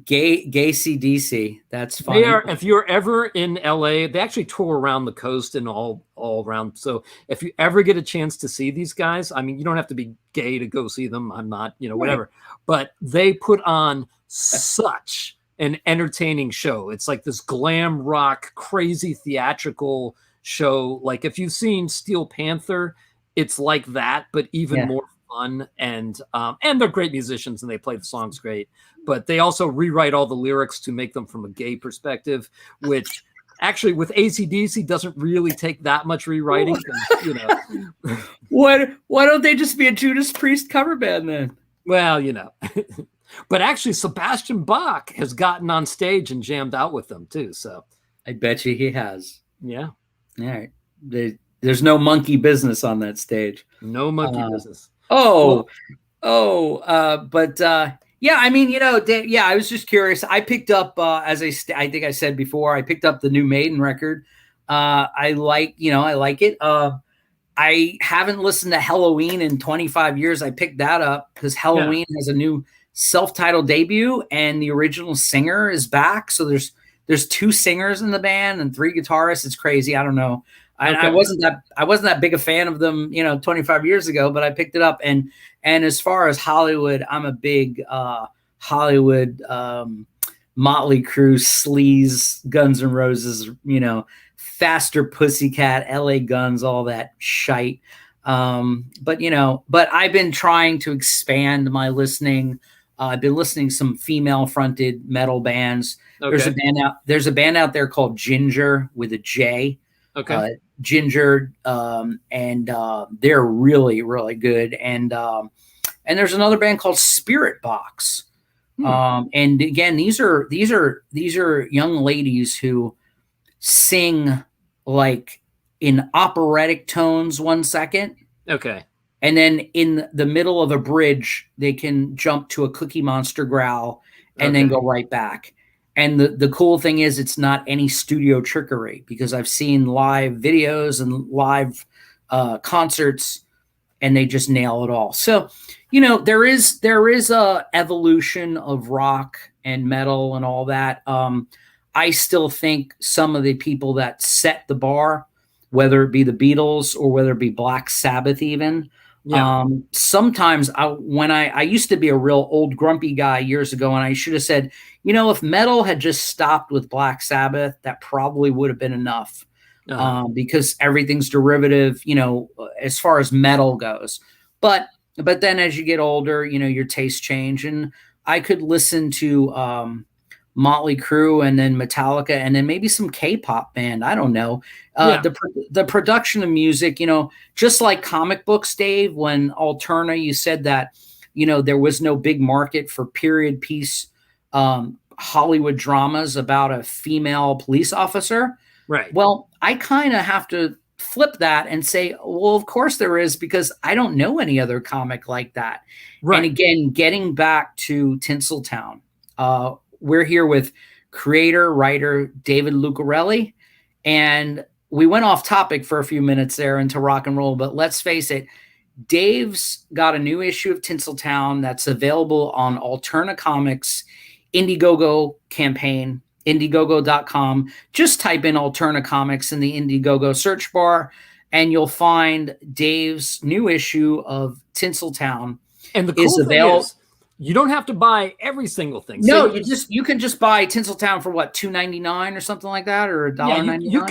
Gay CDC. That's They funny. are. If you're ever in LA, they actually tour around the coast and all around. So if you ever get a chance to see these guys, I mean, you don't have to be gay to go see them. I'm not, Right. whatever. But they put on such an entertaining show. It's like this glam rock, crazy theatrical show. Like if you've seen Steel Panther, it's like that, but even Yeah. more fun. And they're great musicians and they play the songs great. But they also rewrite all the lyrics to make them from a gay perspective, which actually with AC/DC doesn't really take that much rewriting. Why don't they just be a Judas Priest cover band then? Well, but actually Sebastian Bach has gotten on stage and jammed out with them too. So I bet you he has. yeah. All right. There's no monkey business on that stage. No monkey business. But yeah, I mean, I was just curious. I picked up, I think I said before, I picked up the new Maiden record. I like it. I haven't listened to Halloween in 25 years. I picked that up because Halloween has a new self-titled debut and the original singer is back. So there's 2 singers in the band and 3 guitarists. It's crazy. I don't know. I wasn't that big a fan of them, 25 years ago, but I picked it up. And as far as Hollywood, I'm a big Hollywood Motley Crue, Sleaze, Guns N' Roses, Faster Pussycat, LA Guns, all that shite. But I've been trying to expand my listening. I've been listening to some female-fronted metal bands. Okay. There's a band out there called Ginger with a J. Okay. Ginger, and they're really, really good. And there's another band called Spirit Box. And again, these are young ladies who sing like in operatic tones 1 second. Okay. And then in the middle of a bridge, they can jump to a Cookie Monster growl and then go right back. And the cool thing is it's not any studio trickery because I've seen live videos and live concerts and they just nail it all. So, there is a evolution of rock and metal and all that. I still think some of the people that set the bar, whether it be the Beatles or whether it be Black Sabbath even, sometimes I used to be a real old grumpy guy years ago, and I should have said, if metal had just stopped with Black Sabbath, that probably would have been enough. Because everything's derivative, as far as metal goes. But then as you get older, your tastes change, and I could listen to Motley Crue and then Metallica and then maybe some K-pop band. I don't know. The production of music, just like comic books, Dave, when Alterna, you said that, there was no big market for period piece Hollywood dramas about a female police officer. Right. Well, I kind of have to flip that and say, well, of course there is, because I don't know any other comic like that. Right. And again, getting back to Tinseltown, we're here with creator, writer David Lucarelli, and we went off topic for a few minutes there into rock and roll, but let's face it, Dave's got a new issue of Tinseltown that's available on Alterna Comics Indiegogo campaign, Indiegogo.com. Just type in Alterna Comics in the Indiegogo search bar, and you'll find Dave's new issue of Tinseltown. And the cool thing is, you don't have to buy every single thing. No, you can just buy Tinseltown for what, $2.99 or something like that, or $1.99. You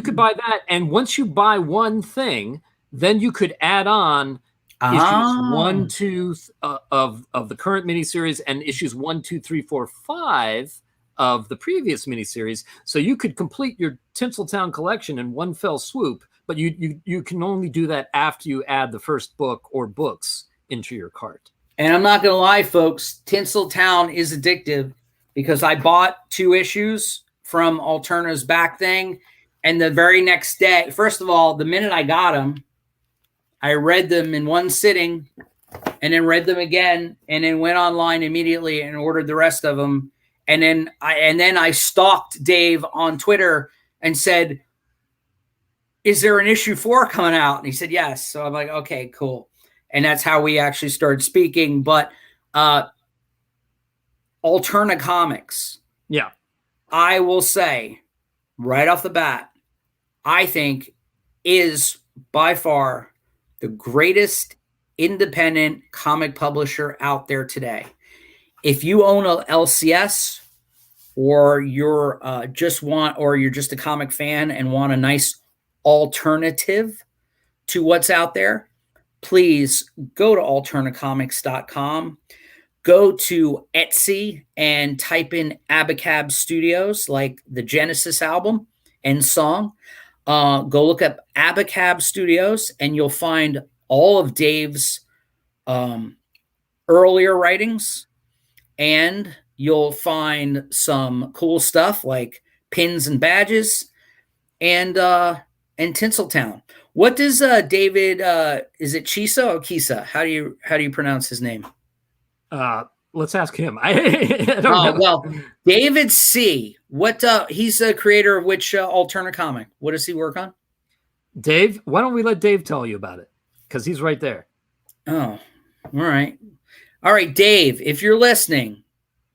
could buy that, and once you buy one thing, then you could add on issues 1, 2 of the current miniseries and issues 1, 2, 3, 4, 5 of the previous miniseries. So you could complete your Tinseltown collection in one fell swoop, but you can only do that after you add the first book or books into your cart. And I'm not going to lie, folks, Tinseltown is addictive because I bought 2 issues from Alterna's back thing. And the very next day, first of all, the minute I got them, I read them in one sitting and then read them again and then went online immediately and ordered the rest of them. And then I stalked Dave on Twitter and said, is there an issue 4 coming out? And he said, yes. So I'm like, okay, cool. And that's how we actually started speaking. But Alterna Alterna Comics, Yeah. I will say right off the bat, I think is by far the greatest independent comic publisher out there today. If you own a LCS, or you're you're just a comic fan and want a nice alternative to what's out there, please go to alternacomics.com. Go to Etsy and type in Abacab Studios, like the Genesis album and song. Go look up Abacab Studios, and you'll find all of Dave's earlier writings, and you'll find some cool stuff like pins and badges, and Tinseltown. What does David? Is it Chisa or Kisa? How do you pronounce his name? Let's ask him. I don't know. Well, David C. What? He's the creator of which Alterna comic? What does he work on? Dave, why don't we let Dave tell you about it? Because he's right there. Oh, all right, Dave. If you're listening,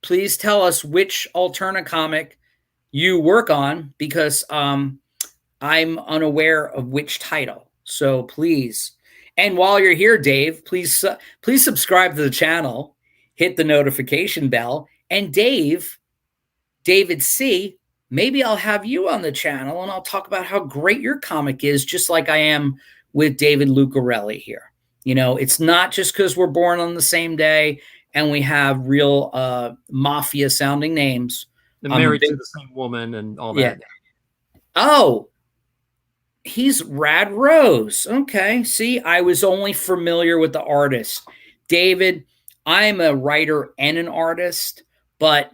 please tell us which Alterna comic you work on, because I'm unaware of which title. So please, and while you're here, Dave, please subscribe to the channel, hit the notification bell, and David C., maybe I'll have you on the channel and I'll talk about how great your comic is, just like I am with David Lucarelli here. You know, it's not just because we're born on the same day and we have real mafia sounding names. They're married to the same woman and all that. Yeah. Oh, he's Rad Rose. Okay. See, I was only familiar with the artist. David, I'm a writer and an artist, but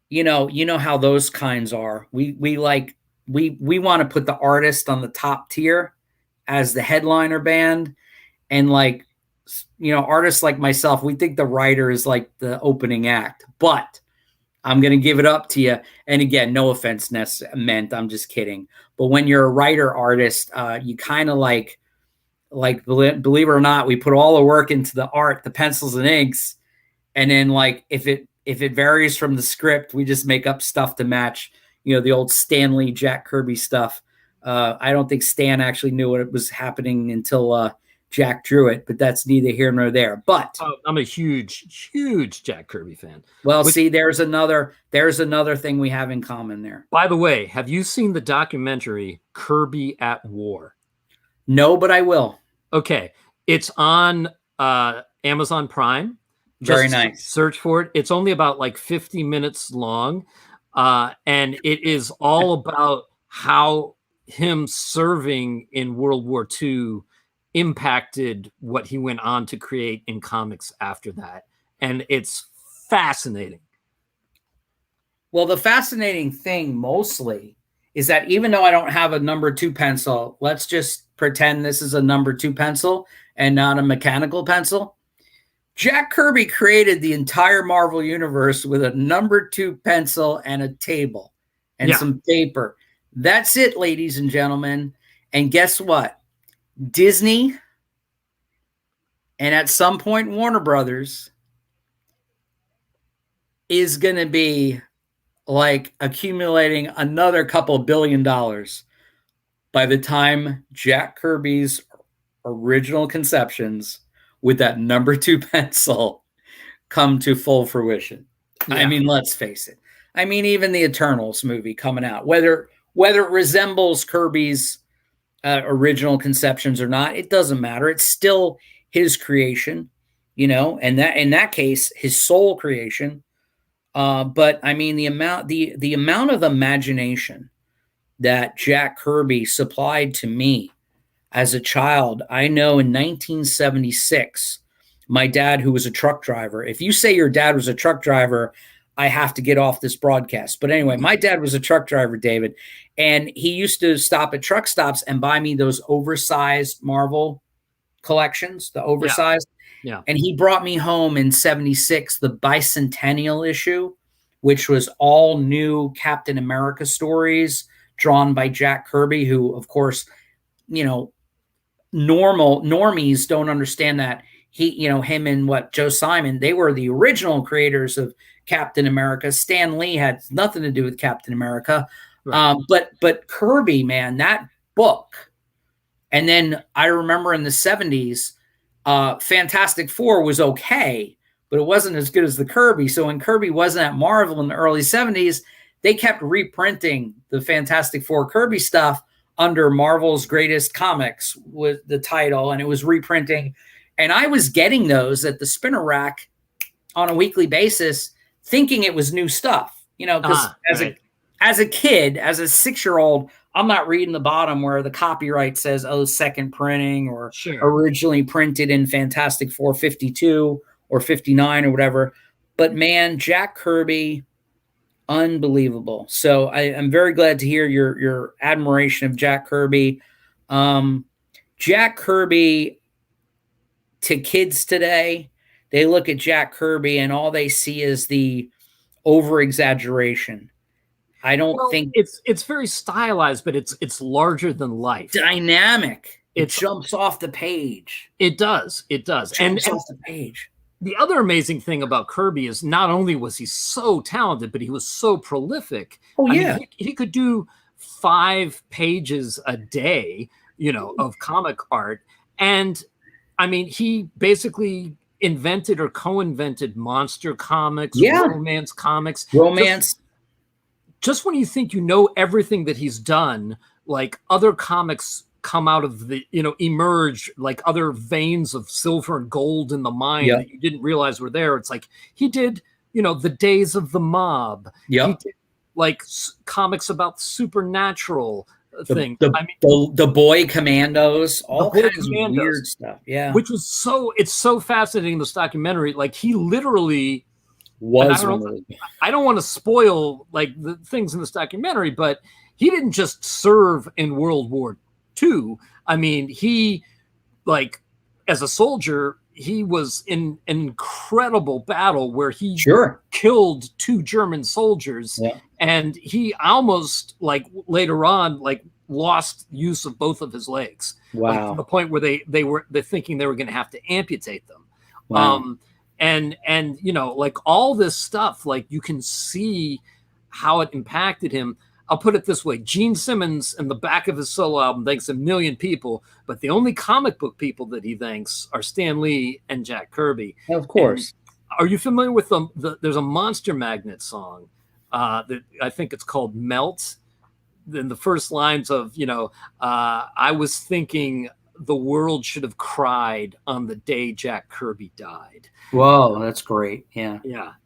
you know how those kinds are. We want to put the artist on the top tier as the headliner band. And artists like myself, we think the writer is like the opening act, but I'm going to give it up to you. And again, no offense meant, I'm just kidding. But when you're a writer artist, you kind of like, believe it or not, we put all the work into the art, the pencils and inks. And then if it varies from the script, we just make up stuff to match, the old Stan Lee, Jack Kirby stuff. I don't think Stan actually knew what was happening until Jack drew it, but that's neither here nor there. But I'm a huge, huge Jack Kirby fan. Well, see, there's another thing we have in common there. By the way, have you seen the documentary Kirby at War? No, but I will. Okay. It's on Amazon Prime. Very nice. Search for it. It's only about 50 minutes long. And it is all about how him serving in World War II impacted what he went on to create in comics after that. And it's fascinating. Well, the fascinating thing mostly is that even though I don't have a number 2 pencil, let's just pretend this is a number 2 pencil and not a mechanical pencil. Jack Kirby created the entire Marvel universe with a number 2 pencil and a table and some paper. That's it, ladies and gentlemen. And guess what? Disney and at some point Warner Brothers is going to be accumulating another couple $1 billion by the time Jack Kirby's original conceptions with that number 2 pencil come to full fruition. Yeah. I mean, let's face it. I mean, even the Eternals movie coming out, whether it resembles Kirby's original conceptions or not, it doesn't matter. It's still his creation, and that in that case, his sole creation. But I mean, the amount of imagination that Jack Kirby supplied to me as a child. I know in 1976, my dad, who was a truck driver. If you say your dad was a truck driver, I have to get off this broadcast. But anyway, my dad was a truck driver, David, and he used to stop at truck stops and buy me those oversized Marvel collections, the oversized. Yeah. And he brought me home in 76, the bicentennial issue, which was all new Captain America stories drawn by Jack Kirby, who, of course, normies don't understand that him and Joe Simon, they were the original creators of Captain America. Stan Lee had nothing to do with Captain America. Right. But Kirby, man, that book. And then I remember in the 70s, Fantastic Four was okay, but it wasn't as good as the Kirby. So when Kirby wasn't at Marvel in the early 70s, they kept reprinting the Fantastic Four Kirby stuff under Marvel's Greatest Comics with the title, and it was reprinting. And I was getting those at the spinner rack on a weekly basis, thinking it was new stuff, because as a kid, as a 6-year-old, I'm not reading the bottom where the copyright says, second printing or originally printed in Fantastic Four 52 or 59 or whatever. But man, Jack Kirby, unbelievable. So I'm very glad to hear your admiration of Jack Kirby. Jack Kirby, to kids today, they look at Jack Kirby and all they see is the over-exaggeration. I don't think it's very stylized, but it's larger than life. Dynamic. It jumps off the page. It does. Jumps off the page. The other amazing thing about Kirby is not only was he so talented, but he was so prolific. Oh, yeah. I mean, he could do 5 pages a day, of comic art. And I mean, he basically invented or co-invented monster comics, romance comics. Just when you think everything that he's done, like other comics come out of the, emerge like other veins of silver and gold in the mind that you didn't realize were there. It's like he did, the Days of the Mob. He did like comics about supernatural things. The Boy Commandos, all kinds of weird stuff. Yeah. Which was it's so fascinating in this documentary. Like he literally I don't want to spoil like the things in this documentary, but he didn't just serve in World War II. I mean, he, like, as a soldier, he was in an incredible battle where he killed 2 German soldiers, and he almost, like, later on, like, lost use of both of his legs. Wow. Like, to the point where they're thinking they were going to have to amputate them. Wow. And like all this stuff, like you can see how it impacted him. I'll put it this way. Gene Simmons in the back of his solo album thanks 1 million people, but the only comic book people that he thanks are Stan Lee and Jack Kirby. Of course. And are you familiar with there's a Monster Magnet song that I think it's called Melt. In the first lines of, I was thinking the world should have cried on the day Jack Kirby died. Whoa, that's great. Yeah.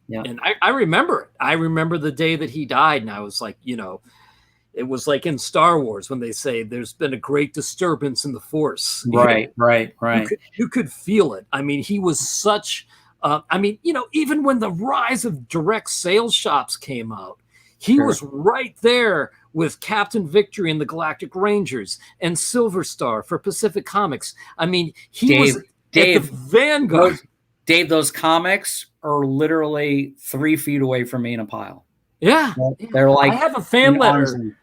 And I remember it. I remember the day that he died, and I was like, it was like in Star Wars when they say there's been a great disturbance in the Force. Right. You could feel it. I mean, he was such, even when the rise of direct sales shops came out, he was right there with Captain Victory and the Galactic Rangers and Silver Star for Pacific Comics. I mean, he was at the vanguard. Dave, those comics are literally 3 feet away from me in a pile. Yeah. They're like, I have a fan letter.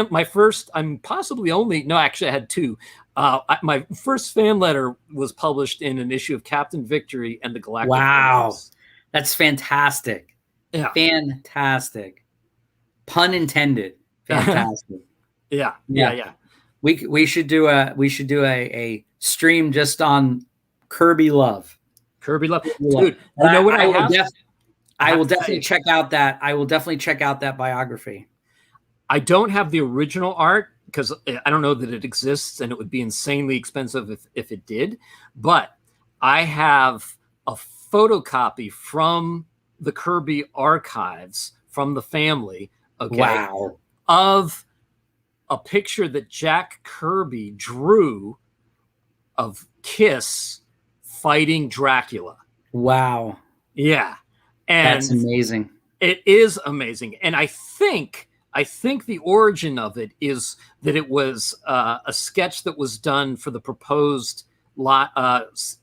My first, I'm possibly only, no, actually I had 2. My first fan letter was published in an issue of Captain Victory and the Galactic Rangers. That's fantastic. Yeah. Fantastic. Pun intended. Fantastic. Yeah. We should do a stream just on Kirby love. Dude. You know what I will definitely check out that. I will definitely check out that biography. I don't have the original art because I don't know that it exists, and it would be insanely expensive if it did. But I have a photocopy from the Kirby archives from the family. Okay. Wow. Of a picture that Jack Kirby drew of Kiss fighting Dracula. Wow. Yeah. And that's amazing. It is amazing. And I think the origin of it is that it was a sketch that was done for the proposed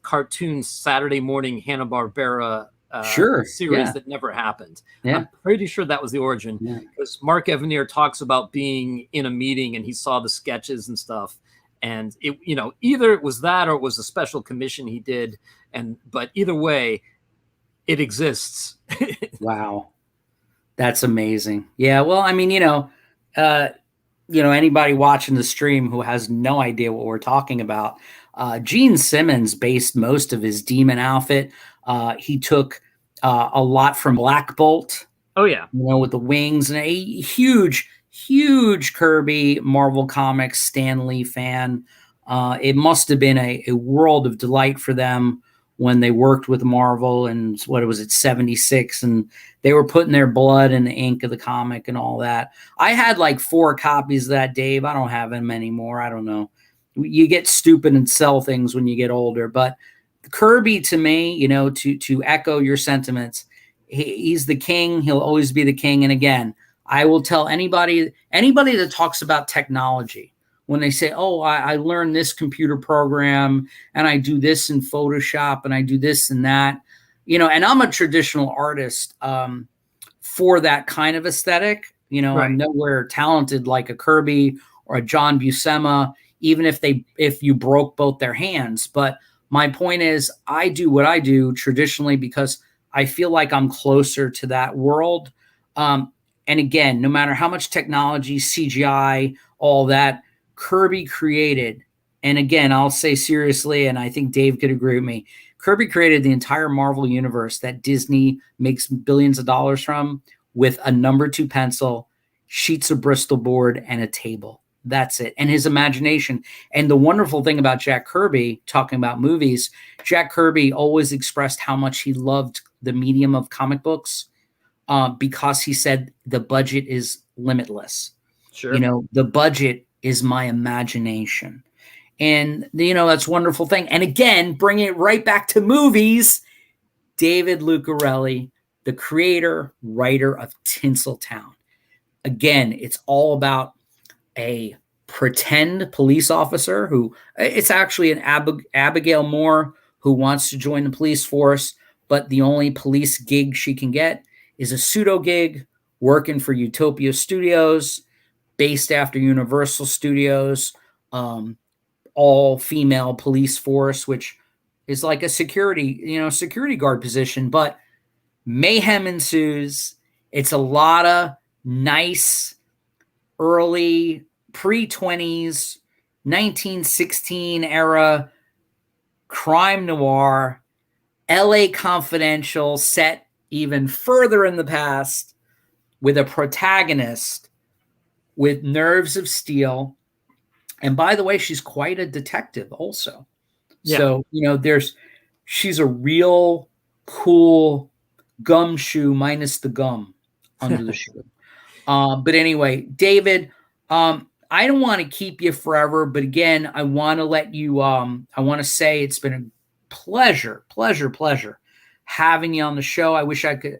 cartoon Saturday morning Hanna-Barbera series that never happened. Yeah. I'm pretty sure that was the origin because Mark Evanier talks about being in a meeting and he saw the sketches and stuff. And it, either it was that or it was a special commission he did. But either way, it exists. Wow. That's amazing. Yeah. Well, I mean, anybody watching the stream who has no idea what we're talking about, Gene Simmons based most of his demon outfit. He took a lot from Black Bolt. Oh, yeah. With the wings, and a huge Kirby Marvel Comics Stan Lee fan. It must have been a world of delight for them when they worked with Marvel, and what was it, 76, and they were putting their blood in the ink of the comic and all that. I had like 4 copies of that, Dave. I don't have them anymore. I don't know. You get stupid and sell things when you get older, but Kirby, to me, to echo your sentiments, he's the king. He'll always be the king. And again, I will tell anybody that talks about technology, when they say, oh, I learned this computer program and I do this in Photoshop and I do this and that, and I'm a traditional artist for that kind of aesthetic. Right. I'm nowhere talented like a Kirby or a John Buscema, even if you broke both their hands. But my point is, I do what I do traditionally because I feel like I'm closer to that world. And again, no matter how much technology, CGI, all that, Kirby created, and again, I'll say seriously, and I think Dave could agree with me, Kirby created the entire Marvel universe that Disney makes billions of dollars from with a number 2 pencil, sheets of Bristol board, and a table. That's it. And his imagination. And the wonderful thing about Jack Kirby, talking about movies, Jack Kirby always expressed how much he loved the medium of comic books because he said the budget is limitless. Sure. The budget is my imagination. And, that's a wonderful thing. And again, bringing it right back to movies, David Lucarelli, the creator, writer of Tinseltown. Again, it's all about a pretend police officer who, it's actually an Abigail Moore who wants to join the police force, but the only police gig she can get is a pseudo gig working for Utopia Studios, based after Universal Studios, all female police force, which is like a security guard position, but mayhem ensues. It's a lot of nice early pre-20s, 1916 era crime noir, LA Confidential set even further in the past with a protagonist with nerves of steel. And by the way, she's quite a detective also. Yeah. So, she's a real cool gumshoe minus the gum under the shoe. But anyway, David, I don't want to keep you forever, but again, I want to let you, I want to say it's been a pleasure having you on the show. I wish I could,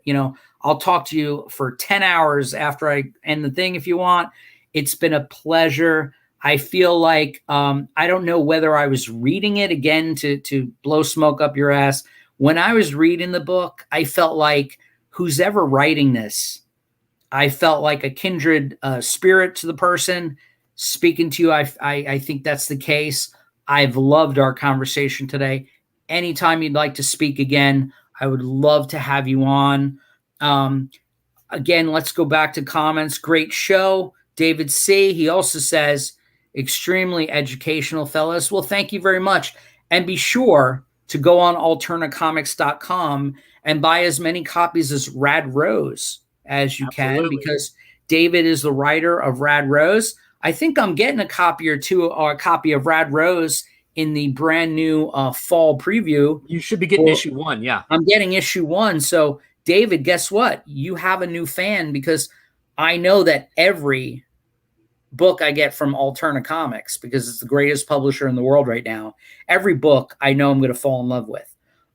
I'll talk to you for 10 hours after I end the thing if you want. It's been a pleasure. I feel like, I don't know whether I was reading it again to blow smoke up your ass. When I was reading the book, I felt like who's ever writing this, I felt like a kindred spirit to the person speaking to you. I think that's the case. I've loved our conversation today. Anytime you'd like to speak again, I would love to have you on. Again, let's go back to comments. Great show. David C. He also says, extremely educational, fellas. Well, thank you very much. And be sure to go on alternacomics.com and buy as many copies as Rad Rose as you can, because David is the writer of Rad Rose. I think I'm getting a copy or two, or a copy of Rad Rose in the brand new fall preview. You should be getting issue 1. Yeah. I'm getting issue 1. So David, guess what? You have a new fan, because I know that every book I get from Alterna Comics, because it's the greatest publisher in the world right now, every book I know I'm going to fall in love with.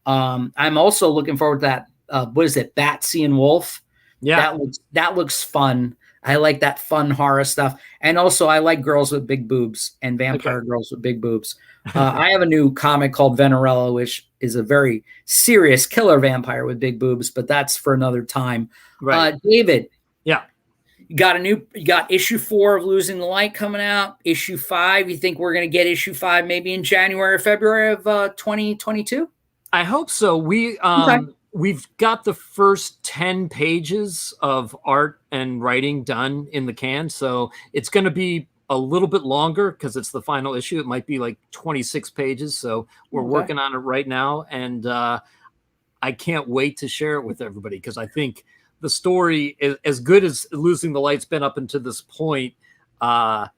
I'm also looking forward to that. What is it? Batsy and Wolf. Yeah. That looks fun. I like that fun horror stuff. And also I like girls with big boobs and vampire girls with big boobs. I have a new comic called Venerella, which is a very serious killer vampire with big boobs, but that's for another time. Right. David. Yeah. You got issue 4 of Losing the Light coming out. Issue 5, you think we're going to get issue 5 maybe in January or February of 2022? I hope so. We've got the first 10 pages of art and writing done in the can, so it's going to be a little bit longer because it's the final issue. It might be like 26 pages, so we're working on it right now, and I can't wait to share it with everybody because I think the story is as good as Losing the Light's been up until this point. I'm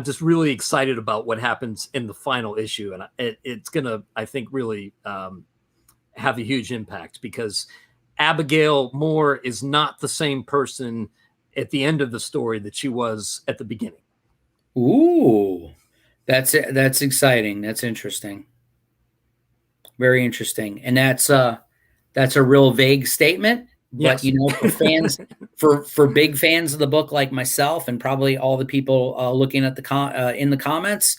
just really excited about what happens in the final issue, and it's gonna, I think, really have a huge impact because Abigail Moore is not the same person at the end of the story that she was at the beginning. Ooh, that's exciting. That's interesting. Very interesting, and that's a real vague statement. But Yes. for fans, for big fans of the book like myself, and probably all the people looking at the in the comments,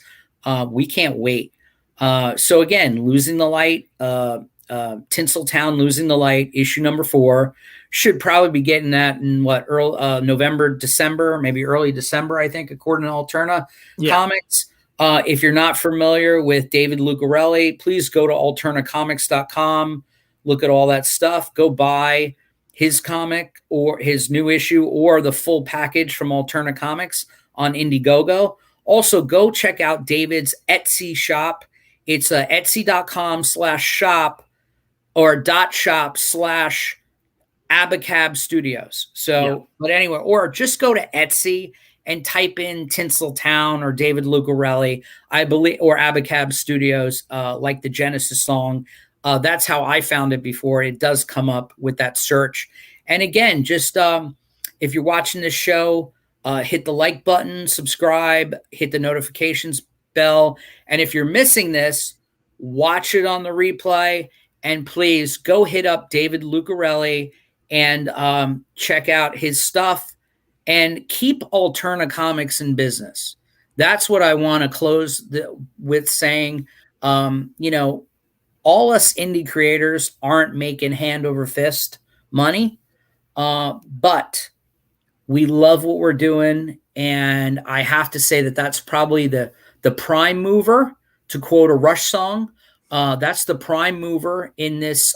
we can't wait. So again, Losing the Light, Tinseltown, Losing the Light, issue number 4 should probably be getting that in early November, December, maybe early December, I think, according to Alterna Comics. If you're not familiar with David Lucarelli, please go to alternacomics.com, look at all that stuff, go buy his comic or his new issue or the full package from Alterna Comics on Indiegogo. Also, go check out David's Etsy shop. It's etsy.com/shop or .shop/Abacab Studios. So, but anyway, or just go to Etsy and type in Tinseltown or David Lucarelli, I believe, or Abacab Studios, like the Genesis song. That's how I found it before. It does come up with that search. And again, just if you're watching this show, hit the like button, subscribe, hit the notifications bell. And if you're missing this, watch it on the replay. And please go hit up David Lucarelli and check out his stuff and keep Alterna Comics in business. That's what I want to close with saying. All us indie creators aren't making hand over fist money, but we love what we're doing. And I have to say that that's probably the prime mover, to quote a Rush song. That's the prime mover in this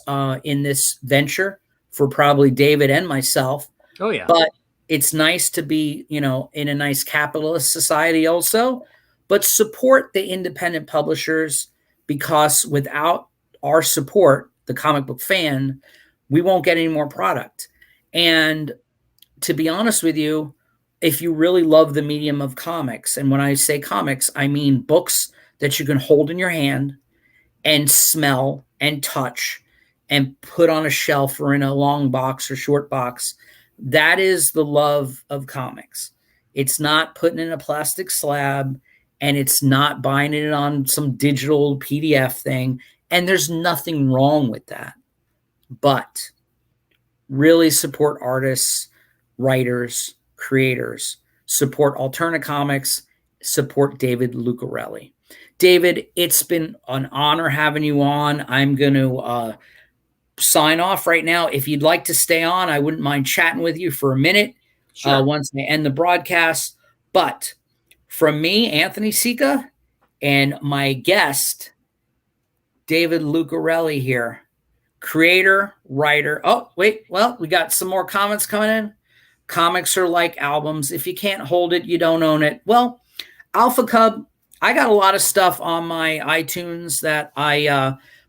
venture for probably David and myself. Oh yeah. But it's nice to be, in a nice capitalist society also, but support the independent publishers, because without our support, the comic book fan, we won't get any more product. And to be honest with you, if you really love the medium of comics, and when I say comics, I mean books that you can hold in your hand and smell and touch and put on a shelf or in a long box or short box, that is the love of comics. It's not putting in a plastic slab, and it's not buying it on some digital PDF thing. And there's nothing wrong with that. But really support artists, writers, creators, support Alterna Comics, support David Lucarelli. David, it's been an honor having you on. I'm going to sign off right now. If you'd like to stay on, I wouldn't mind chatting with you for a minute. Sure. Once I end the broadcast. But from me, Anthony Sika, and my guest, David Lucarelli here, creator, writer. Oh, wait. Well, we got some more comments coming in. Comics are like albums. If you can't hold it, you don't own it. Well, Alpha Cub, I got a lot of stuff on my iTunes that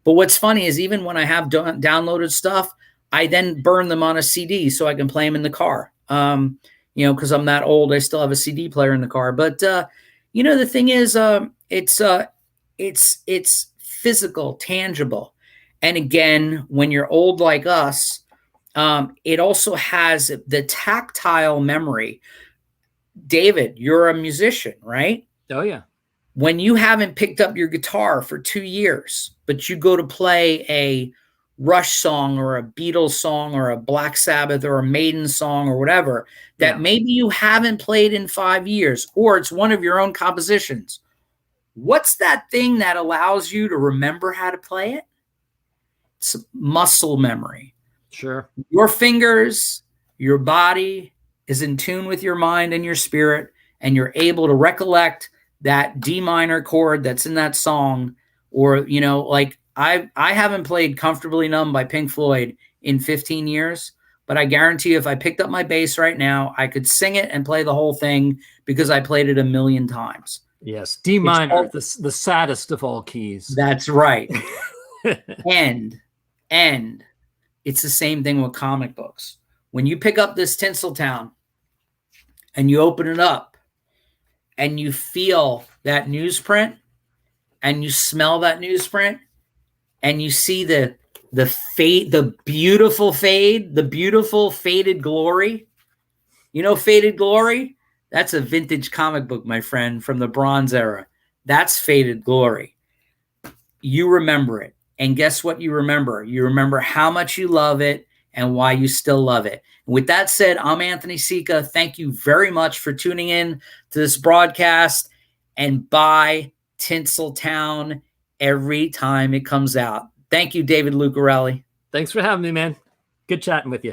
but what's funny is even when I have downloaded stuff, I then burn them on a CD so I can play them in the car. Because I'm that old, I still have a CD player in the car. But, the thing is, it's physical, tangible. And again, when you're old like us, it also has the tactile memory. David, you're a musician, right? Oh, yeah. When you haven't picked up your guitar for 2 years, but you go to play a Rush song or a Beatles song or a Black Sabbath or a Maiden song or whatever that maybe you haven't played in 5 years, or it's one of your own compositions. What's that thing that allows you to remember how to play it? It's muscle memory. Sure. Your fingers, your body, is in tune with your mind and your spirit, and you're able to recollect that D minor chord that's in that song, or, you know, like I haven't played Comfortably Numb by Pink Floyd in 15 years, but I guarantee you if I picked up my bass right now, I could sing it and play the whole thing because I played it a million times. Yes, D minor, the saddest of all keys. That's right. and it's the same thing with comic books. When you pick up this Tinseltown and you open it up and you feel that newsprint and you smell that newsprint and you see the fade, the beautiful faded glory. You know, Faded Glory? That's a vintage comic book, my friend, from the Bronze Era. That's Faded Glory. You remember it. And guess what you remember? You remember how much you love it and why you still love it. And with that said, I'm Anthony Sika. Thank you very much for tuning in to this broadcast. And buy Tinseltown every time it comes out. Thank you, David Lucarelli. Thanks for having me, man. Good chatting with you.